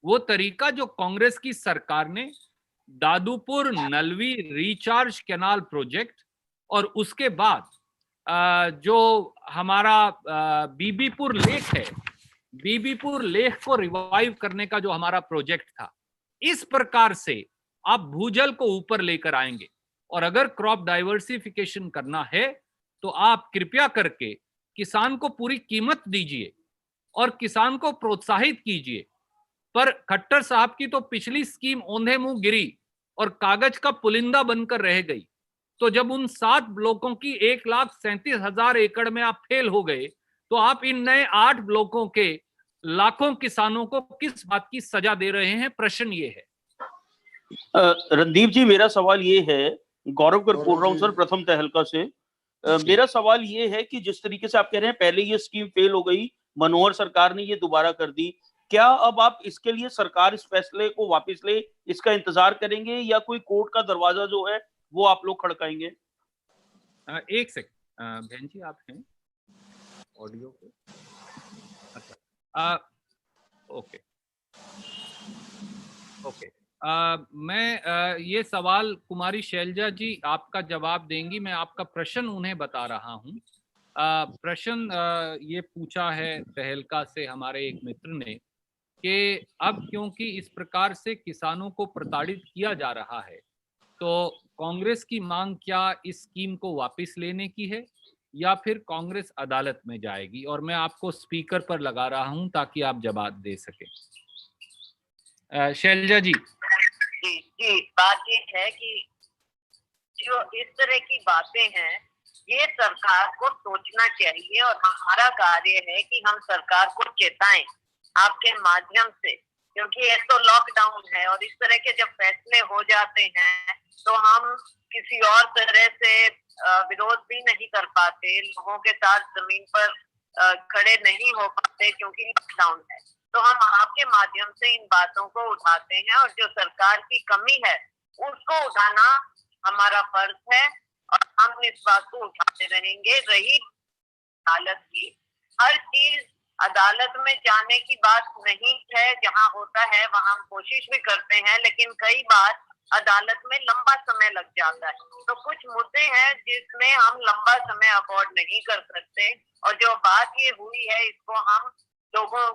वो तरीका जो कांग्रेस की सरकार ने Dadupur Nalvi recharge canal project और उसके बाद जो हमारा बीबीपुर लेक है, बीबीपुर लेक को रिवाइव करने का जो हमारा प्रोजेक्ट था, इस प्रकार से आप भूजल को ऊपर लेकर आएंगे। और अगर क्रॉप डाइवर्सिफिकेशन करना है तो आप कृपया करके किसान को पूरी कीमत दीजिए और किसान को प्रोत्साहित कीजिए। पर खट्टर साहब की तो पिछली स्कीम औंधे मुंह गिरी और कागज का पुलिंदा बनकर रह गई। तो जब उन 7 ब्लॉकों की 1,37,000 एकड़ में आप फेल हो गए, तो आप इन नए 8 ब्लॉकों के लाखों किसानों को किस बात की सजा दे रहे हैं? प्रश्न ये है। रणदीप जी, मेरा सवाल ये है, गौरव कर बोल रहा हूँ सर, प्रथम तहलका से। मेरा सवाल ये है कि जिस तरीके से आप कह रहे हैं पहले ये स्कीम फेल हो गई, मनोहर सरकार ने ये दोबारा कर दी, क्या अब आप इसके लिए सरकार इस फैसले को वापस ले, इसका इंतजार करेंगे या कोई कोर्ट का दरवाजा जो है वो आप लोग खड़काएंगे? एक सेकंड बहन जी, आप हैं ऑडियो पे? अच्छा, ओके। मैं ये सवाल कुमारी शैलजा जी आपका जवाब देंगी, मैं आपका प्रश्न उन्हें बता रहा हूँ। प्रश्न ये पूछा है तहलका से हमारे एक मित्र ने कि अब क्योंकि इस प्रकार से किसानों को प्रताड़ित किया जा रहा है, तो कांग्रेस की मांग क्या इस स्कीम को वापस लेने की है या फिर कांग्रेस अदालत में जाएगी? और मैं आपको स्पीकर पर लगा रहा हूं ताकि आप जवाब दे सके। शैलजा जी। जी, बात ये है कि जो इस तरह की बातें हैं ये सरकार को सोचना चाहिए और हमारा कार्य है कि हम सरकार को चेताएं आपके माध्यम से क्योंकि ये तो लॉकडाउन है और इस तरह के जब फैसले हो जाते हैं तो हम किसी और तरह से विरोध भी नहीं कर पाते, लोगों के साथ जमीन पर खड़े नहीं हो पाते क्योंकि लॉकडाउन है। तो हम आपके माध्यम से इन बातों को उठाते हैं और जो सरकार की कमी है उसको उठाना हमारा फर्ज है और हम इस बात को उठाते रहेंगे। रही अदालत की, हर चीज अदालत में जाने की बात नहीं है, जहां होता है वहां हम कोशिश भी करते हैं, लेकिन कई बार अदालत में लंबा समय लग जाता है। तो कुछ मुद्दे हैं जिसमें हम लंबा समय अफोर्ड नहीं कर सकते और जो बात ये हुई है इसको हम लोगों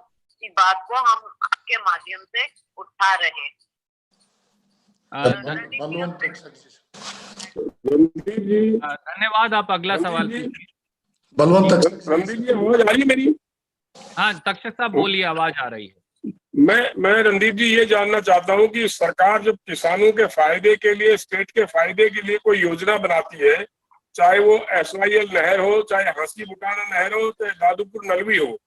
की बात को हम आपके माध्यम से उठा रहे हैं। धन्यवाद। आप अगला सवाल कीजिए। रणदीप जी आवाज आ रही है मेरी? हाँ तक्षक साहब बोलिए, आवाज आ रही है। मैं रणदीप जी ये जानना चाहता हूँ कि सरकार जब किसानों के फायदे के लिए, स्टेट के फायदे के लिए कोई योजना बनाती है, चाहे वो SYL नहर हो, चाहे हांसी बुटाना नहर हो, चाहे दादूपुर नलवी हो,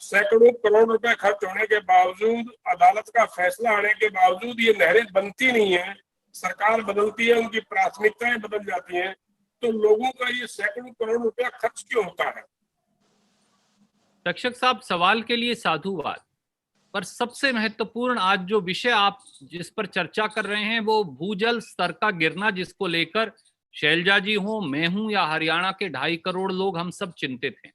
सैकड़ों करोड़ रुपए खर्च होने के बावजूद, अदालत का फैसला आने के बावजूद ये नहरें बनती नहीं है। सरकार बदलती है, उनकी प्राथमिकताएं बदल जाती हैं, तो लोगों का ये सैकड़ों करोड़ रुपया खर्च क्यों होता है? तक्षक साहब सवाल के लिए साधुवाद, पर सबसे महत्वपूर्ण आज जो विषय आप जिस पर चर्चा कर रहे हैं वो भूजल स्तर का गिरना, जिसको लेकर शैलजा जी हो, मैं हूं या हरियाणा के 2.5 करोड़ लोग हम सब चिंतित हैं।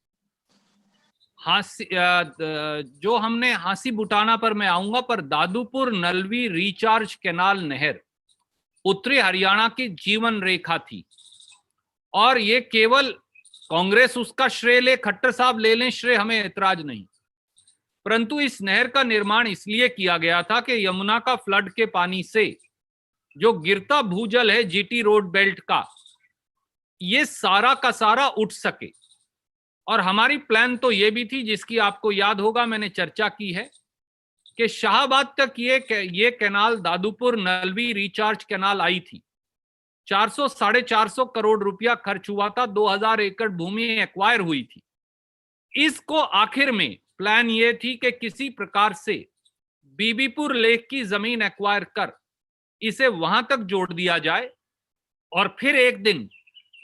जो हमने हांसी बुटाना पर मैं आऊंगा, पर दादूपुर नलवी रिचार्ज कैनाल नहर उत्तरी हरियाणा की जीवन रेखा थी और ये केवल कांग्रेस उसका श्रेय ले, खट्टर साहब ले लें श्रेय, हमें ऐतराज नहीं, परंतु इस नहर का निर्माण इसलिए किया गया था कि यमुना का फ्लड के पानी से जो गिरता भूजल है GT रोड बेल्ट का, ये सारा का सारा उठ सके। और हमारी प्लान तो ये भी थी, जिसकी आपको याद होगा मैंने चर्चा की है, कि शाहबाद तक ये canal Dadupur Nalvi recharge canal आई थी। 400-450 करोड़ रुपया खर्च हुआ था, 2000 एकड़ भूमि एक्वायर हुई थी। इसको आखिर में प्लान ये थी कि किसी प्रकार से बीबीपुर लेक की जमीन एक्वायर कर इसे वहां तक जोड़ दिया जाए और फिर एक दिन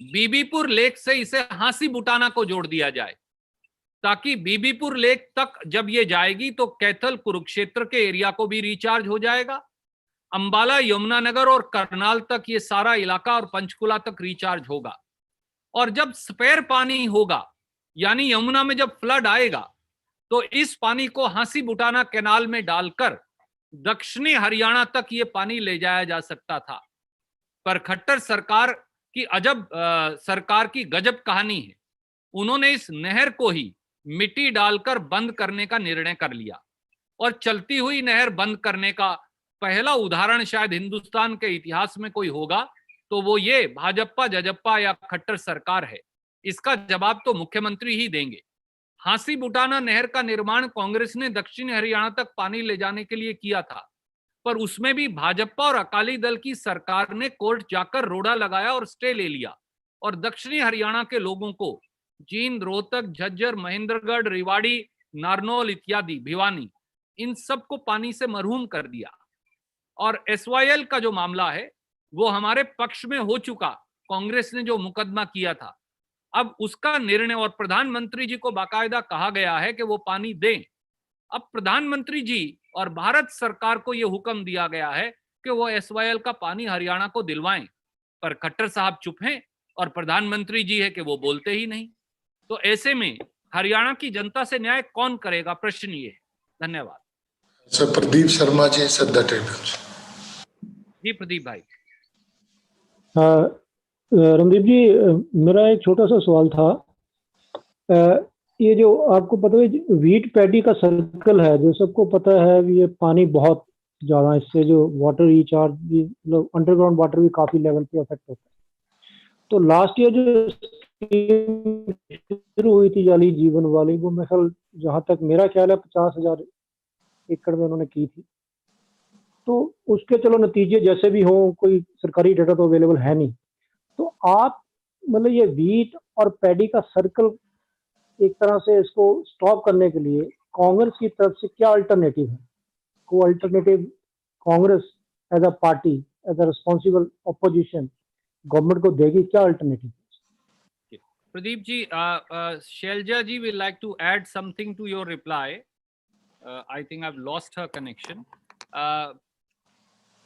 बीबीपुर लेक से इसे हांसी बुटाना को जोड़ दिया जाए, ताकि बीबीपुर लेक तक जब ये जाएगी तो कैथल कुरुक्षेत्र के एरिया को भी रिचार्ज हो जाएगा, अंबाला यमुनानगर और करनाल तक ये सारा इलाका और पंचकुला तक रिचार्ज होगा। और जब स्पेयर पानी होगा, यानी यमुना में जब फ्लड आएगा, तो इस पानी को हांसी बुटाना कैनाल में डालकर दक्षिणी हरियाणा तक ये पानी ले जाया जा सकता था। पर खट्टर सरकार की सरकार की गजब कहानी है, उन्होंने इस नहर को ही मिट्टी डालकर बंद करने का निर्णय कर लिया। और चलती हुई नहर बंद करने का पहला उदाहरण शायद हिंदुस्तान के इतिहास में कोई होगा तो वो ये भाजपा जजप्पा या खट्टर सरकार है। इसका जवाब तो मुख्यमंत्री ही देंगे। हांसी बुटाना नहर का निर्माण कांग्रेस ने दक्षिण हरियाणा तक पानी ले जाने के लिए किया था, पर उसमें भी भाजपा और अकाली दल की सरकार ने कोर्ट जाकर रोड़ा लगाया और स्टे ले लिया और दक्षिणी हरियाणा के लोगों को जींद, रोहतक, झज्जर, महेंद्रगढ़, रेवाड़ी, नारनौल इत्यादि, भिवानी, इन सब को पानी से मरहूम कर दिया। और SYL का जो मामला है वो हमारे पक्ष में हो चुका, कांग्रेस ने जो मुकदमा किया था, अब उसका निर्णय, और प्रधानमंत्री जी को बाकायदा कहा गया है कि वो पानी दें। अब प्रधानमंत्री जी और भारत सरकार को ये हुक्म दिया गया है कि वो SYL का पानी हरियाणा को दिलवाएं, पर खट्टर साहब चुप हैं और प्रधानमंत्री जी है कि वो बोलते ही नहीं। तो ऐसे में हरियाणा की जनता से न्याय कौन करेगा, प्रश्न ये है। धन्यवाद। सर प्रदीप शर्मा जी, सद्दा ट्रिब्यून। जी प्रदीप भाई। रणदीप जी, मेरा एक छोटा सा सवाल था। ये जो आपको पता है वीट पैडी का सर्कल है, जो सबको पता है, ये पानी बहुत ज्यादा, इससे जो वाटर रिचार्ज भी, मतलब अंडरग्राउंड वाटर भी काफी लेवल पे अफेक्ट होता है। तो लास्ट ईयर जो शुरू हुई थी जाली जीवन वाली, वो मैं ख्याल, जहाँ तक मेरा ख्याल है 50,000 एकड़ में उन्होंने की थी। तो उसके चलो नतीजे जैसे भी हो, कोई सरकारी डाटा तो अवेलेबल है नहीं। तो आप मतलब ये वीट और पैडी का सर्कल एक तरह से इसको स्टॉप करने के लिए कांग्रेस की तरफ से क्या अल्टरनेटिव है? को alternative Congress as a party, as a responsible opposition government को देगी? क्या alternative? Pradeep ji, Shailja ji will like to add something to your reply. I think I've lost her connection.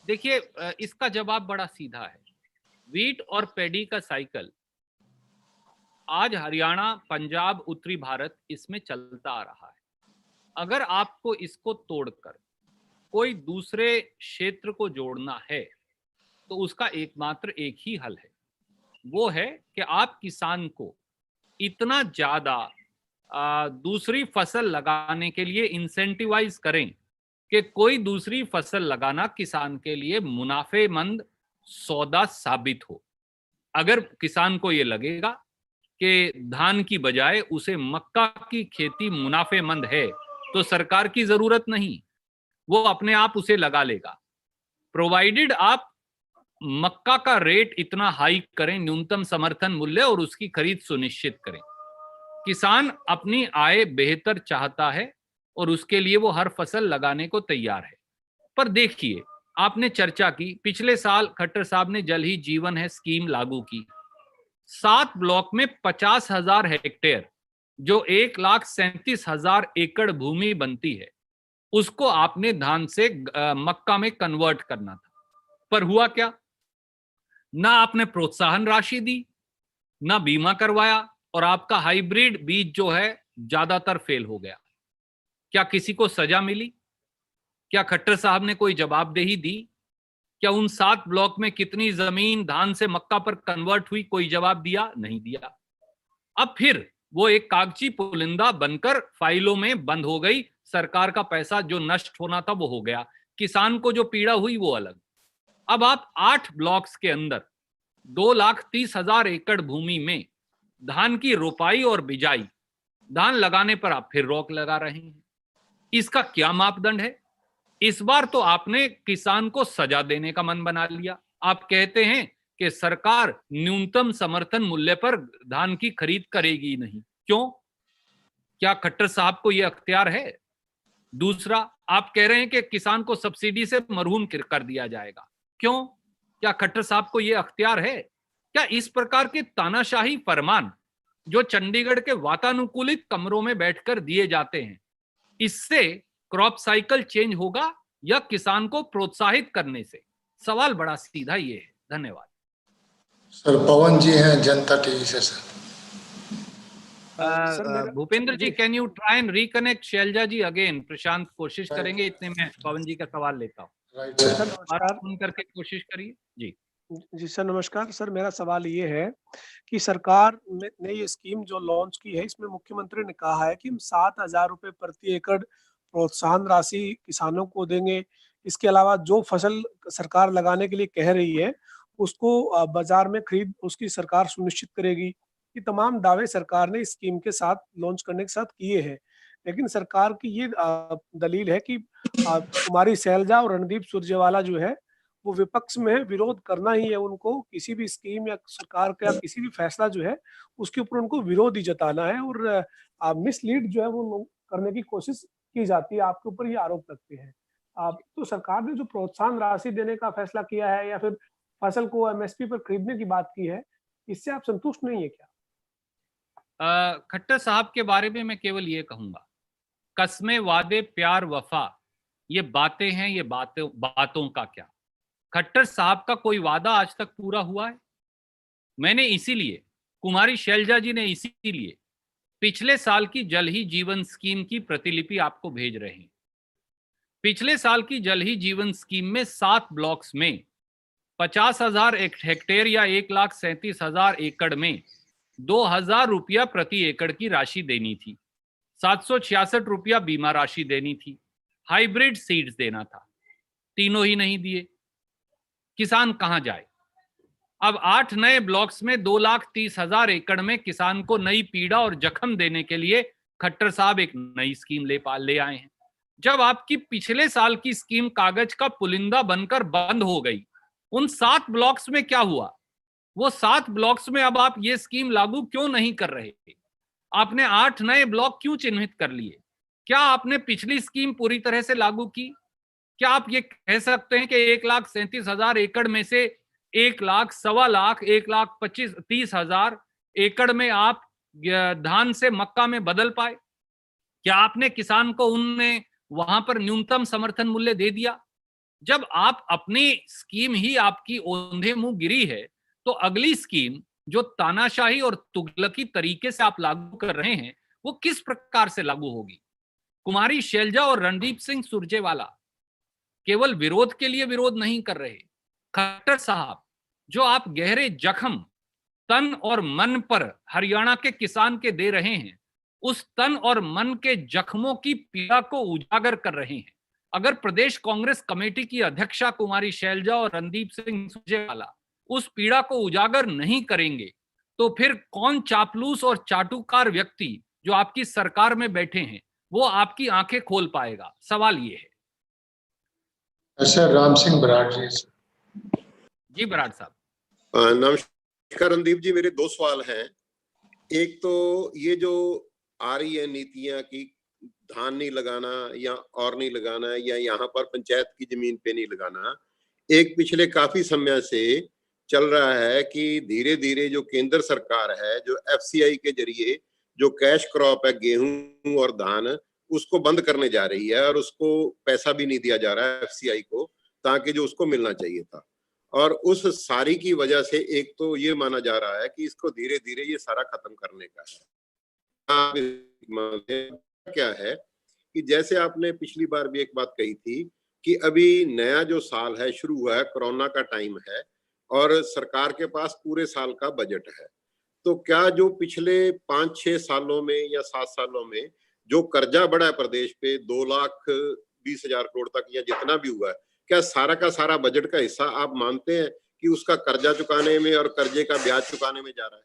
देखिए, इसका जवाब बड़ा सीधा है। वीट और पैडी का साइकिल आज हरियाणा, पंजाब, उत्तरी भारत इसमें चलता आ रहा है। अगर आपको इसको तोड़कर कोई दूसरे क्षेत्र को जोड़ना है तो उसका एकमात्र एक ही हल है, वो है कि आप किसान को इतना ज्यादा दूसरी फसल लगाने के लिए इंसेंटिवाइज करें कि कोई दूसरी फसल लगाना किसान के लिए मुनाफेमंद सौदा साबित हो। अगर किसान को ये लगेगा कि धान की बजाय उसे मक्का की खेती मुनाफेमंद है तो सरकार की जरूरत नहीं, वो अपने आप उसे लगा लेगा, प्रोवाइडेड आप मक्का का रेट इतना हाई करें, न्यूनतम समर्थन मूल्य, और उसकी खरीद सुनिश्चित करें। किसान अपनी आय बेहतर चाहता है और उसके लिए वो हर फसल लगाने को तैयार है। पर देखिए, आपने चर्चा की, पिछले साल खट्टर साहब ने जल ही जीवन है स्कीम लागू की। 7 ब्लॉक में 50,000 हेक्टेयर, जो 1,37,000 एकड़ भूमि बनती है, उसको आपने धान से मक्का में कन्वर्ट करना था। पर हुआ क्या? ना आपने प्रोत्साहन राशि दी, ना बीमा करवाया, और आपका हाइब्रिड बीज जो है ज्यादातर फेल हो गया। क्या किसी को सजा मिली? क्या खट्टर साहब ने कोई जवाबदेही दी? क्या उन 7 ब्लॉक में कितनी जमीन धान से मक्का पर कन्वर्ट हुई, कोई जवाब दिया? नहीं दिया। अब फिर वो एक कागजी पुलिंदा बनकर फाइलों में बंद हो गई। सरकार का पैसा जो नष्ट होना था वो हो गया, किसान को जो पीड़ा हुई वो अलग। अब आप 8 ब्लॉक्स के अंदर 2,30,000 एकड़ भूमि में धान की रोपाई और बिजाई, धान लगाने पर आप फिर रोक लगा रहे हैं। इसका क्या मापदंड है? इस बार तो आपने किसान को सजा देने का मन बना लिया। आप कहते हैं कि सरकार न्यूनतम समर्थन मूल्य पर धान की खरीद करेगी नहीं। क्यों? क्या खट्टर साहब को यह अख्तियार है? दूसरा, आप कह रहे हैं कि किसान को सब्सिडी से मरहूम कर दिया जाएगा। क्यों? क्या खट्टर साहब को यह अख्तियार है? क्या इस प्रकार के तानाशाही फरमान जो चंडीगढ़ के वातानुकूलित कमरों में बैठकर दिए जाते हैं, इससे क्रॉप साइकिल चेंज होगा या किसान को प्रोत्साहित करने से? सवाल बड़ा सीधा ये है। धन्यवाद। सर पवन जी हैं जनता टीवी से। Sir Bhupendra ji, can you try and reconnect Shailja ji again? Prashant कोशिश करेंगे, इतने में पवन जी का सवाल लेता हूँ। सर नमस्कार। फोन करके कोशिश करिए। जी सर नमस्कार। सर मेरा सवाल ये है कि सरकार ने ये स्कीम जो लॉन्च की है, इसमें मुख्यमंत्री ने कहा है कि हम 7,000 रुपए प्रति एकड़ प्रोत्साहन राशि किसानों को देंगे। इसके अलावा जो फसल सरकार लगाने के लिए कह रही है उसको बाजार में खरीद उसकी सरकार सुनिश्चित करेगी। ये तमाम दावे सरकार ने इस स्कीम के साथ लॉन्च करने के साथ किए हैं, लेकिन सरकार की ये दलील है कि कुमारी शैलजा और रणदीप सुरजेवाला जो है वो विपक्ष में विरोध करना ही है। उनको किसी भी स्कीम या सरकार का किसी भी फैसला जो है उसके ऊपर उनको विरोध ही जताना है और मिसलीड जो है वो करने की कोशिश की जाती है। आपके ऊपर ये आरोप लगते हैं। तो सरकार ने जो प्रोत्साहन राशि देने का फैसला किया है या फिर फसल को एमएसपी पर खरीदने की बात की है, इससे आप संतुष्ट नहीं है क्या? खट्टर साहब के बारे में मैं केवल ये कहूंगा, कस्में, वादे, प्यार, वफा, ये बातें हैं। ये बातों का क्या? खट्टर साहब का कोई वादा आज तक पूरा हुआ है? मैंने इसीलिए, कुमारी शैलजा जी ने इसीलिए पिछले साल की जल ही जीवन स्कीम की प्रतिलिपि आपको भेज रहे हैं। पिछले साल की जल ही जीवन स्कीम में 7 ब्लॉक्स में 50,000 हेक्टेयर या 1,37,000 एकड़ में 2,000 रुपया प्रति एकड़ की राशि देनी थी, 766 रुपया बीमा राशि देनी थी, हाइब्रिड सीड्स देना था। तीनों ही नहीं दिए। किसान कहां जाए? अब 8 नए ब्लॉक्स में 2,30,000 एकड़ में किसान को नई पीड़ा और जख्म देने के लिए खट्टर साहब एक नई स्कीम ले आए हैं। जब आपकी पिछले साल की स्कीम कागज का पुलिंदा बनकर बंद हो गई, उन 7 ब्लॉक्स में क्या हुआ? वो 7 ब्लॉक्स में अब आप ये स्कीम लागू क्यों नहीं कर रहे? आपने 8 नए ब्लॉक क्यों चिन्हित कर लिए? क्या आपने पिछली स्कीम पूरी तरह से लागू की? क्या आप ये कह सकते हैं कि 1,37,000 एकड़ में से 1 लाख, सवा लाख, 1,25,30,000 एकड़ में आप धान से मक्का में बदल पाए? क्या आपने किसान को उनमें वहां पर न्यूनतम समर्थन मूल्य दे दिया? जब आप अपनी स्कीम ही आपकी औंधे मुंह गिरी है, तो अगली स्कीम जो तानाशाही और तुगलकी तरीके से आप लागू कर रहे हैं, वो किस प्रकार से लागू होगी? कुमारी शैलजा और रणदीप सिंह सुरजेवाला केवल विरोध के लिए विरोध नहीं कर रहे। खट्टर साहब, जो आप गहरे जख्म तन और मन पर हरियाणा के किसान के दे रहे हैं, उस तन और मन के जख्मों की पीड़ा को उजागर कर रहे हैं। अगर प्रदेश कांग्रेस कमेटी की अध्यक्षा कुमारी शैलजा और रणदीप सिंह सुरजेवाला उस पीड़ा को उजागर नहीं करेंगे, तो फिर कौन चापलूस और चाटुकार व्यक्ति जो आपकी सरकार में बैठे हैं, वो आपकी आंखें खोल पाएगा? सवाल ये है। सर, राम सिंह बराड़ जी। जी बराड़ साहब। नमस्कार रणदीप जी, मेरे 2 सवाल हैं। एक तो ये जो आ रही है नीतियां कि धान नहीं लगाना या और नहीं लगाना या यहाँ पर पंचायत की जमीन पे नहीं लगाना, एक पिछले काफी समय से चल रहा है कि धीरे धीरे जो केंद्र सरकार है, जो FCI के जरिए जो कैश क्रॉप है गेहूं और धान, उसको बंद करने जा रही है और उसको पैसा भी नहीं दिया जा रहा है FCI को, ताकि जो उसको मिलना चाहिए था। और उस सारी की वजह से एक तो ये माना जा रहा है कि इसको धीरे धीरे ये सारा खत्म करने का है। क्या है कि जैसे आपने पिछली बार भी एक बात कही थी कि अभी नया जो साल है शुरू हुआ है, कोरोना का टाइम है और सरकार के पास पूरे साल का बजट है, तो क्या जो पिछले 5-6 सालों में या 7 सालों में जो कर्जा बढ़ा है प्रदेश पे 2,20,000 करोड़ तक या जितना भी हुआ है, क्या सारा का सारा बजट का हिस्सा आप मानते हैं कि उसका कर्जा चुकाने में और कर्जे का ब्याज चुकाने में जा रहा है?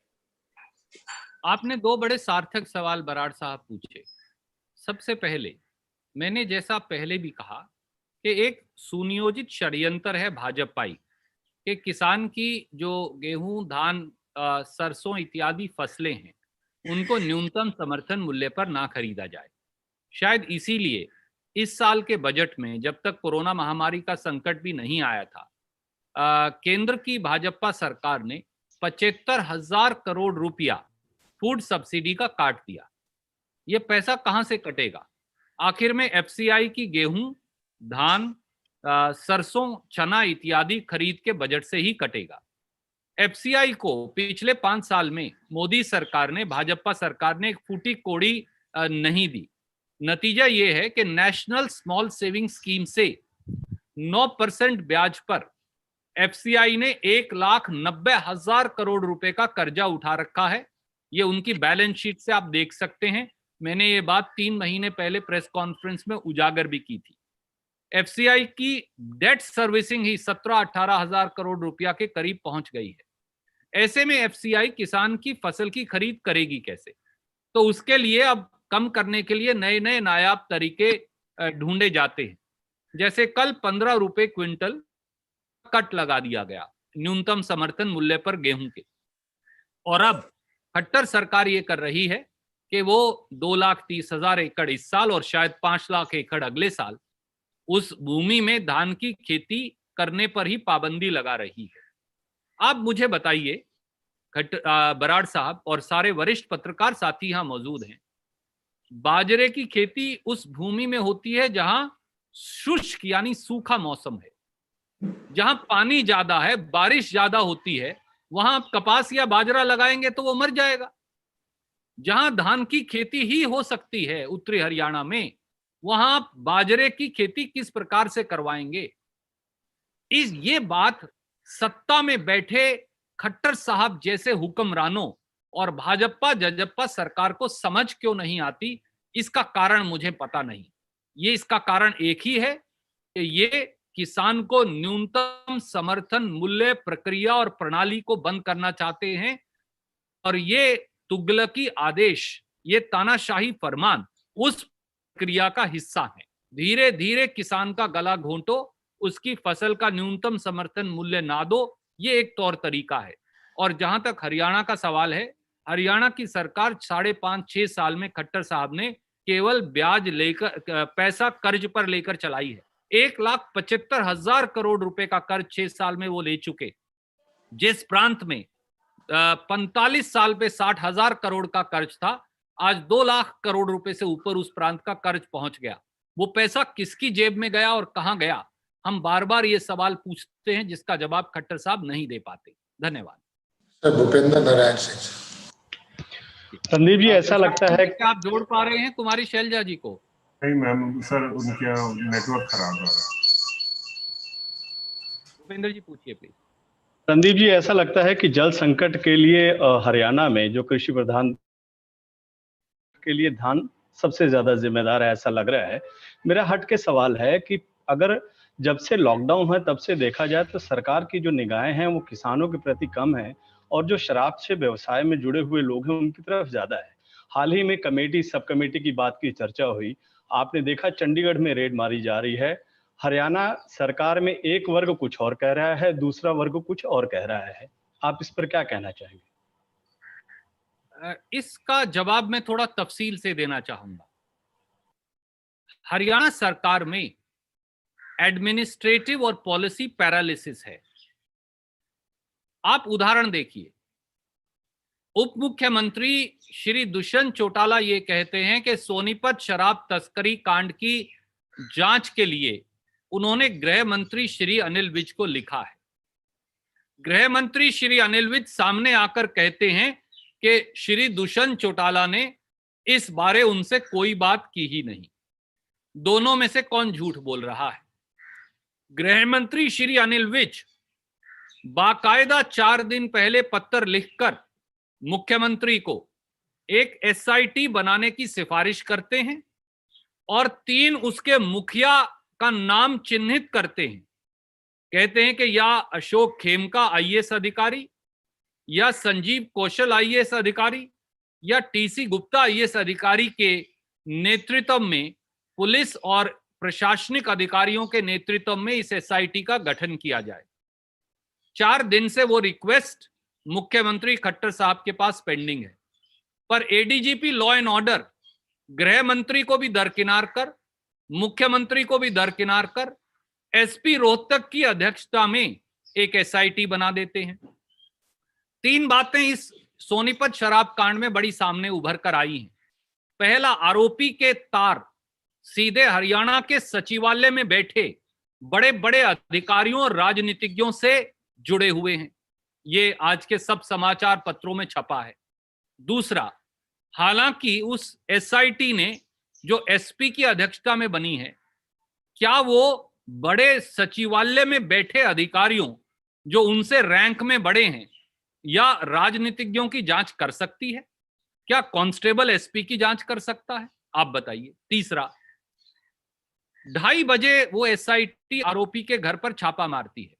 आपने 2 बड़े सार्थक सवाल बराड़ साहब पूछे। सबसे पहले, मैंने जैसा पहले भी कहा कि एक सुनियोजित षड्यंत्र है भाजपाई कि किसान की जो गेहूं, धान, सरसों इत्यादि फसलें हैं, उनको न्यूनतम समर्थन मूल्य पर ना खरीदा जाए। शायद इसीलिए इस साल के बजट में, जब तक कोरोना महामारी का संकट भी नहीं आया था, केंद्र की भाजपा सरकार ने 75,000 करोड़ रुपया फूड सब्सिडी का काट दिया। ये पैसा कहां से कटेगा? आखिर में FCI की गेहूं, धान, सरसों, चना इत्यादि खरीद के बजट से ही कटेगा। FCI को पिछले 5 साल में मोदी सरकार ने, भाजपा सरकार ने एक फूटी कोड़ी नहीं दी। नतीजा ये है कि नेशनल स्मॉल सेविंग स्कीम से 9% ब्याज पर FCI ने 1,90,000 करोड़ रुपए का कर्जा उठा रखा है। ये उनकी बैलेंस शीट से आप देख सकते हैं। मैंने ये बात 3 महीने पहले प्रेस कॉन्फ्रेंस में उजागर भी की थी। FCI की डेट सर्विसिंग ही 17-18,000 करोड़ रुपया के करीब पहुंच गई है। ऐसे में FCI किसान की फसल की खरीद करेगी कैसे? तो उसके लिए अब कम करने के लिए नए नए नायाब तरीके ढूंढे जाते हैं। जैसे कल 15 रुपए क्विंटल कट लगा दिया गया न्यूनतम समर्थन मूल्य पर गेहूं के, और अब खट्टर सरकार ये कर रही है कि वो 2,30,000 एकड़ इस साल और शायद 5 लाख एकड़ अगले साल उस भूमि में धान की खेती करने पर ही पाबंदी लगा रही है। आप मुझे बताइए बराड़ साहब और सारे वरिष्ठ पत्रकार साथी यहां मौजूद हैं, बाजरे की खेती उस भूमि में होती है जहां शुष्क यानी सूखा मौसम है, जहां पानी ज्यादा है, बारिश ज्यादा होती है, वहां आप कपास या बाजरा लगाएंगे तो वो मर जाएगा। जहां धान की खेती ही हो सकती है उत्तरी हरियाणा में, वहां आप बाजरे की खेती किस प्रकार से करवाएंगे? ये बात सत्ता में बैठे खट्टर साहब जैसे हुक्मरानों और भाजपा जजपा सरकार को समझ क्यों नहीं आती, इसका कारण मुझे पता नहीं। ये इसका कारण एक ही है कि ये किसान को न्यूनतम समर्थन मूल्य प्रक्रिया और प्रणाली को बंद करना चाहते हैं, और ये तुगलकी आदेश, ये तानाशाही फरमान उस प्रक्रिया का हिस्सा है। धीरे धीरे किसान का गला घोंटो, उसकी फसल का न्यूनतम समर्थन मूल्य ना दो, ये एक तौर तरीका है। और जहां तक हरियाणा का सवाल है, हरियाणा की सरकार 5.5-6 साल में खट्टर साहब ने केवल ब्याज लेकर, पैसा कर्ज पर लेकर चलाई है। 1,75,000 करोड़ रुपए का कर्ज 6 साल में वो ले चुके। जिस प्रांत में 45 साल पे 60,000 करोड़ का कर्ज था, आज 2 लाख करोड़ रुपए से ऊपर उस प्रांत का कर्ज पहुंच गया। वो पैसा किसकी जेब में गया और कहां गया, हम बार बार ये सवाल पूछते हैं, जिसका जवाब खट्टर साहब नहीं दे पाते। धन्यवाद। सर भूपेंद्र नारायण सिंह। रणदीप जी, ऐसा लगता है कि आप जोड़ पा रहे हैं कुमारी शैलजा जी को? नहीं मैम, सर उनका नेटवर्क खराब हो रहा है। भूपेंद्र जी पूछिए प्लीज। रणदीप जी, ऐसा लगता है कि जल संकट के लिए हरियाणा में जो कृषि प्रधान के लिए धान सबसे ज्यादा जिम्मेदार है, ऐसा लग रहा है। मेरा हट के सवाल है कि अगर जब से लॉकडाउन है तब से देखा जाए तो सरकार की जो निगाहें हैं वो किसानों के प्रति कम है और जो शराब से व्यवसाय में जुड़े हुए लोग हैं उनकी तरफ ज्यादा है। हाल ही में कमेटी सब कमेटी की बात की चर्चा हुई, आपने देखा चंडीगढ़ में रेड मारी जा रही है। हरियाणा सरकार में एक वर्ग कुछ और कह रहा है, दूसरा वर्ग कुछ और कह रहा है। आप इस पर क्या कहना चाहेंगे? इसका जवाब मैं थोड़ा तफसील से देना चाहूंगा। हरियाणा सरकार में एडमिनिस्ट्रेटिव और पॉलिसी पैरालिसिस है। आप उदाहरण देखिए, उप मुख्यमंत्री श्री दुष्यंत चौटाला ये कहते हैं कि सोनीपत शराब तस्करी कांड की जांच के लिए उन्होंने गृह मंत्री श्री अनिल विज को लिखा है। गृह मंत्री श्री अनिल विज सामने आकर कहते हैं कि श्री दुष्यंत चौटाला ने इस बारे उनसे कोई बात की ही नहीं। दोनों में से कौन झूठ बोल रहा है? गृह मंत्री श्री अनिल विज बाकायदा 4 दिन पहले पत्र लिखकर मुख्यमंत्री को एक एसआईटी बनाने की सिफारिश करते हैं और 3 उसके मुखिया का नाम चिन्हित करते हैं। कहते हैं कि या अशोक खेमका आईएएस अधिकारी, या संजीव कौशल आईएएस अधिकारी, या टीसी गुप्ता आईएएस अधिकारी के नेतृत्व में पुलिस और प्रशासनिक अधिकारियों के नेतृत्व में इस एसआईटी का गठन किया जाए। 4 दिन से वो रिक्वेस्ट मुख्यमंत्री खट्टर साहब के पास पेंडिंग है, पर एडीजीपी लॉ एंड ऑर्डर गृह मंत्री को भी दरकिनार कर, मुख्यमंत्री को भी दरकिनार कर एसपी रोहतक की अध्यक्षता में एक एसआईटी बना देते हैं। 3 बातें इस सोनीपत शराब कांड में बड़ी सामने उभर कर आई हैं। पहला, आरोपी के तार सीधे हरियाणा के सचिवालय में बैठे बड़े बड़े अधिकारियों और राजनीतिज्ञों से जुड़े हुए हैं। ये आज के सब समाचार पत्रों में छपा है। दूसरा, हालांकि उस एसआईटी ने जो एसपी की अध्यक्षता में बनी है, क्या वो बड़े सचिवालय में बैठे अधिकारियों जो उनसे रैंक में बड़े हैं या राजनीतिज्ञों की जांच कर सकती है? क्या कांस्टेबल एसपी की जांच कर सकता है? आप बताइए। तीसरा, 2:30 बजे वो एसआईटी आरोपी के घर पर छापा मारती है,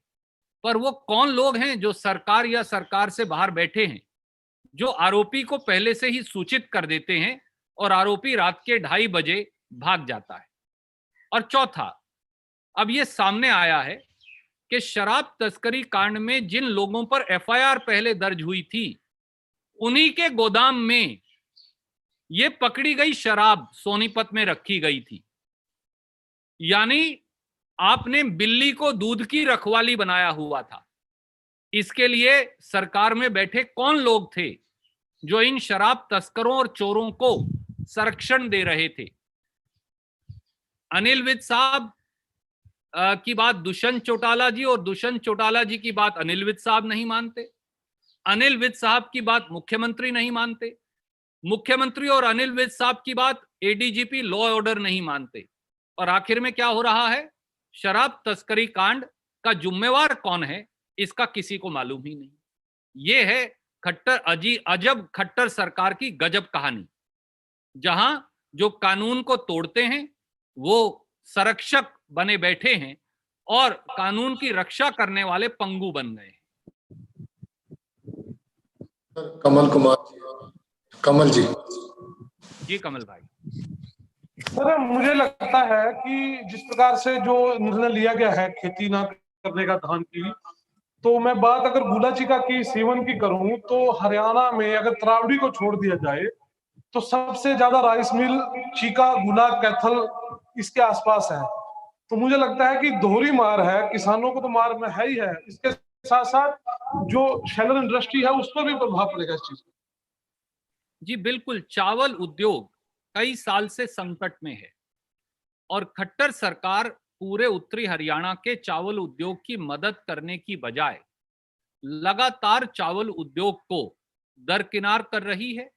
पर वो कौन लोग हैं जो सरकार या सरकार से बाहर बैठे हैं जो आरोपी को पहले से ही सूचित कर देते हैं और आरोपी रात के 2:30 बजे भाग जाता है? और चौथा, अब ये सामने आया है कि शराब तस्करी कांड में जिन लोगों पर एफआईआर पहले दर्ज हुई थी, उन्हीं के गोदाम में ये पकड़ी गई शराब सोनीपत में रखी गई थी। यानी आपने बिल्ली को दूध की रखवाली बनाया हुआ था। इसके लिए सरकार में बैठे कौन लोग थे जो इन शराब तस्करों और चोरों को संरक्षण दे रहे थे? अनिल विज साहब की बात दुष्यंत चौटाला जी और दुष्यंत चौटाला जी की बात अनिल विज साहब नहीं मानते। अनिल विज साहब की बात मुख्यमंत्री नहीं मानते। मुख्यमंत्री और अनिल विज साहब की बात एडीजीपी लॉ ऑर्डर नहीं मानते। और आखिर में क्या हो रहा है? शराब तस्करी कांड का जिम्मेवार कौन है, इसका किसी को मालूम ही नहीं। ये है अजब खट्टर सरकार की गजब कहानी, जहां जो कानून को तोड़ते हैं वो संरक्षक बने बैठे हैं और कानून की रक्षा करने वाले पंगु बन गए हैं। कमल जी कमल भाई। सर, मुझे लगता है कि जिस प्रकार से जो निर्णय लिया गया है खेती ना करने का धान की, तो मैं बात अगर गुलाचिका की सेवन की करूं तो हरियाणा में अगर तरावड़ी को छोड़ दिया जाए तो सबसे ज्यादा राइस मिल चीका, गुला, कैथल इसके आसपास है। तो मुझे लगता है कि दोहरी मार है, किसानों को तो मार में है ही है, इसके साथ साथ जो शेलर इंडस्ट्री है उस पर भी प्रभाव पड़ेगा इस चीज। जी बिल्कुल, चावल उद्योग कई साल से संकट में है और खट्टर सरकार पूरे उत्तरी हरियाणा के चावल उद्योग की मदद करने की बजाय लगातार चावल उद्योग को दरकिनार कर रही है।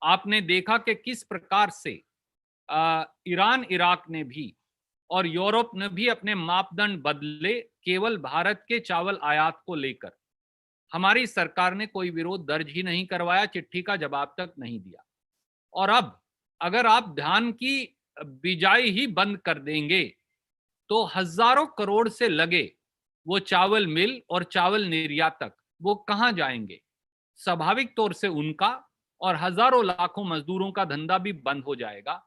आपने देखा कि किस प्रकार से ईरान, इराक ने भी और यूरोप ने भी अपने मापदंड बदले केवल भारत के चावल आयात को लेकर। हमारी सरकार ने कोई विरोध दर्ज ही नहीं करवाया, चिट्ठी का जवाब तक नहीं दिया। और अब अगर आप धान की बिजाई ही बंद कर देंगे तो हजारों करोड़ से लगे वो चावल मिल और चावल निर्यातक वो कहां जाएंगे? स्वाभाविक तौर से उनका और हजारों लाखों मजदूरों का धंधा भी बंद हो जाएगा।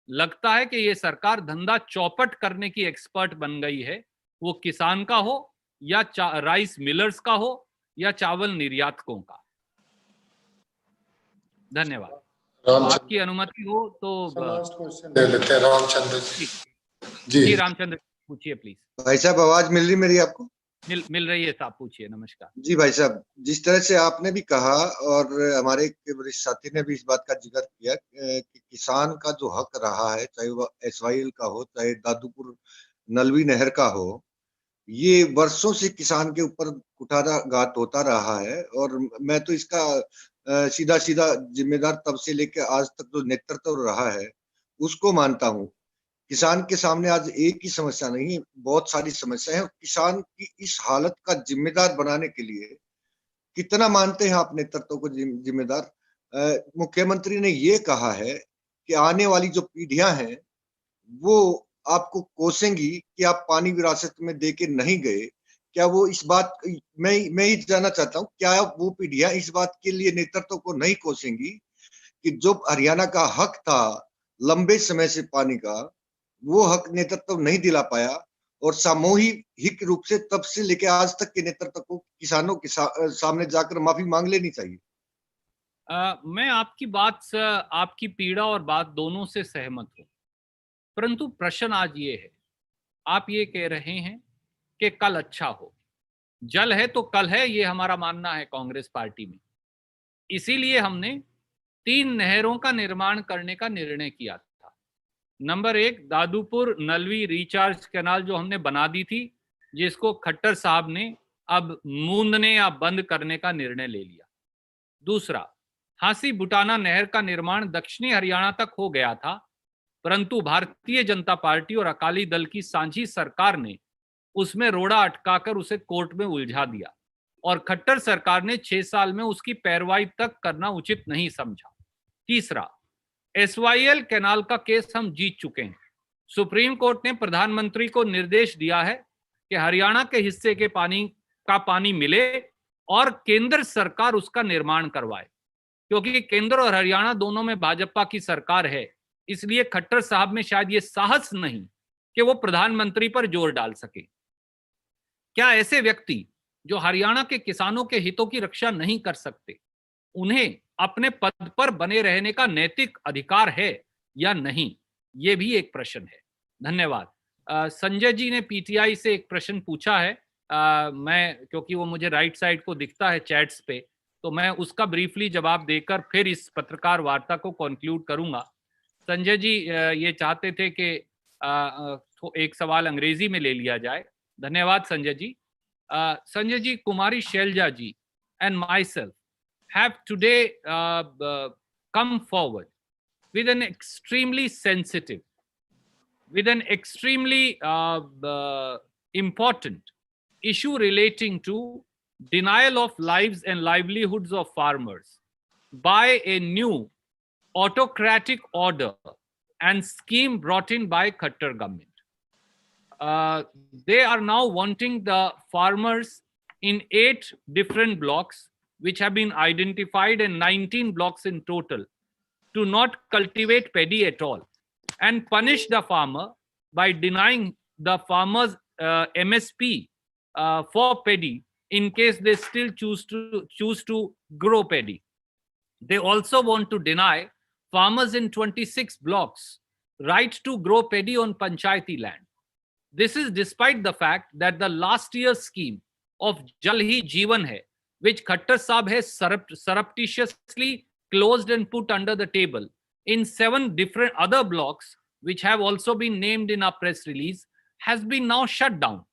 लगता है कि ये सरकार धंधा चौपट करने की एक्सपर्ट बन गई है, वो किसान का हो या राइस मिलर्स का हो या चावल निर्यातकों का। धन्यवाद। तो आपकी अनुमति हो तो लास्ट क्वेश्चन दे लेते हैं रामचंद्र जी। जी रामचंद्र पूछिए प्लीज। भाई साहब आवाज मिल रही मेरी आपको? मिल रही है साहब, पूछिए। नमस्कार जी भाई साहब, जिस तरह से आपने भी कहा और हमारे एक वरिष्ठ साथी ने भी इस बात का जिक्र किया कि किसान का जो हक रहा है, चाहे वो SYL का हो, चाहे दादूपुर नलवी नहर का हो, ये वर्षों से किसान के ऊपर कुठाराघात होता रहा है। और मैं तो इसका सीधा सीधा जिम्मेदार तब से लेकर आज तक जो नेतृत्व रहा है उसको मानता हूँ। किसान के सामने आज एक ही समस्या नहीं, बहुत सारी समस्याएं हैं। किसान की इस हालत का जिम्मेदार बनाने के लिए कितना मानते हैं आप नेतृत्व को जिम्मेदार? मुख्यमंत्री ने ये कहा है कि आने वाली जो पीढ़ियां हैं वो आपको कोसेंगी कि आप पानी विरासत में देके नहीं गए। क्या वो इस बात, मैं ही जानना चाहता हूँ, क्या वो पीढ़ियां इस बात के लिए नेतृत्व को नहीं कोसेंगी कि जो हरियाणा का हक था लंबे समय से पानी का, वो हक नेतृत्व नहीं दिला पाया और सामूहिक रूप से तब से लेकर आज तक के नेतृत्व को किसानों के सामने जाकर माफी मांग लेनी चाहिए? मैं आपकी बात से, आपकी पीड़ा और बात दोनों से सहमत हूं, परंतु प्रश्न आज ये है, आप ये कह रहे हैं कि कल अच्छा हो। जल है तो कल है, ये हमारा मानना है कांग्रेस पार्टी में। इसीलिए हमने 3 नहरों का निर्माण करने का निर्णय किया था। Number 1 Dadupur Nalvi recharge canal जो हमने बना दी थी, जिसको खट्टर साहब ने अब मूंदने या बंद करने का निर्णय ले लिया। दूसरा, हांसी बुटाना नहर का निर्माण दक्षिणी हरियाणा तक हो गया था, परंतु भारतीय जनता पार्टी और अकाली दल की साझी सरकार ने उसमें रोड़ा अटकाकर उसे कोर्ट में उलझा दिया और खट्टर सरकार ने 6 साल में उसकी पैरवाई तक करना उचित नहीं समझा। तीसरा, SYL कैनाल का केस हम जीत चुके हैं। सुप्रीम कोर्ट ने प्रधानमंत्री को निर्देश दिया है कि हरियाणा के हिस्से के पानी मिले और केंद्र सरकार उसका निर्माण करवाए। क्योंकि केंद्र और हरियाणा दोनों में भाजपा की सरकार है, इसलिए खट्टर साहब में शायद ये साहस नहीं कि वो प्रधानमंत्री पर जोर डाल सके। क्या ऐसे व्यक्ति जो हरियाणा के किसानों के हितों की रक्षा नहीं कर सकते, उन्हें अपने पद पर बने रहने का नैतिक अधिकार है या नहीं? ये भी एक प्रश्न है। धन्यवाद। संजय जी ने PTI से एक प्रश्न पूछा है। मैं, क्योंकि वो मुझे राइट साइड को दिखता है चैट्स पे, तो मैं उसका ब्रीफली जवाब देकर फिर इस पत्रकार वार्ता को कंक्लूड करूंगा। संजय जी ये चाहते थे कि एक सवाल अंग्रेजी में ले लिया जाए। धन्यवाद संजय जी। संजय जी, कुमारी शैलजा जी and myself have today come forward with an extremely sensitive, with an extremely important issue relating to denial of lives and livelihoods of farmers by a new autocratic order and scheme brought in by Khattar government. They are now wanting the farmers in 8 different blocks, which have been identified, and 19 blocks in total, to not cultivate paddy at all and punish the farmer by denying the farmers MSP for paddy in case they still choose to grow paddy. They also want to deny farmers in 26 blocks right to grow paddy on panchayati land. This is despite the fact that the last year's scheme of Jal Hi Jeevan Hai, which Khattar Saab has surreptitiously closed and put under the table in 7 different other blocks, which have also been named in our press release, has been now shut down.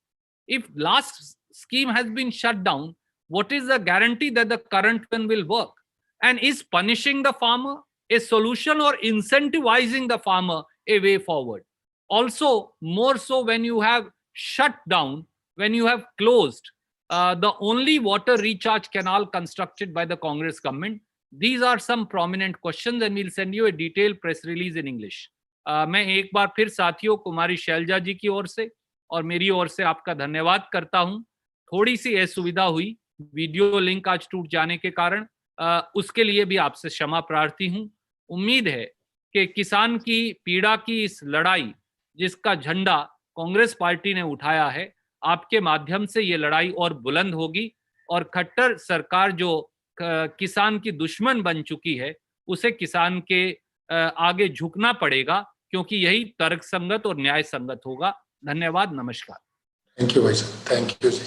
If last scheme has been shut down, what is the guarantee that the current one will work? And is punishing the farmer a solution, or incentivizing the farmer a way forward? Also, more so when you have shut down, when you have closed the only water recharge canal constructed by the Congress government. These are some prominent questions and we'll send you a detailed press release in English. मैं एक बार फिर साथियों कुमारी शैलजा जी की ओर से और मेरी ओर से आपका धन्यवाद करता हूं। थोड़ी सी असुविधा हुई, वीडियो लिंक आज टूट जाने के कारण, उसके लिए भी आपसे क्षमा प्रार्थी हूं। उम्मीद है कि किसान की पीड़ा की इस लड़ाई जिसका झंडा कांग्रेस पार्टी ने उठाया है, आपके माध्यम से ये लड़ाई और बुलंद होगी और खट्टर सरकार जो किसान की दुश्मन बन चुकी है उसे किसान के आगे झुकना पड़ेगा, क्योंकि यही तर्कसंगत और न्याय संगत होगा। धन्यवाद, नमस्कार। थैंक यू भाई साहब, थैंक यू जी।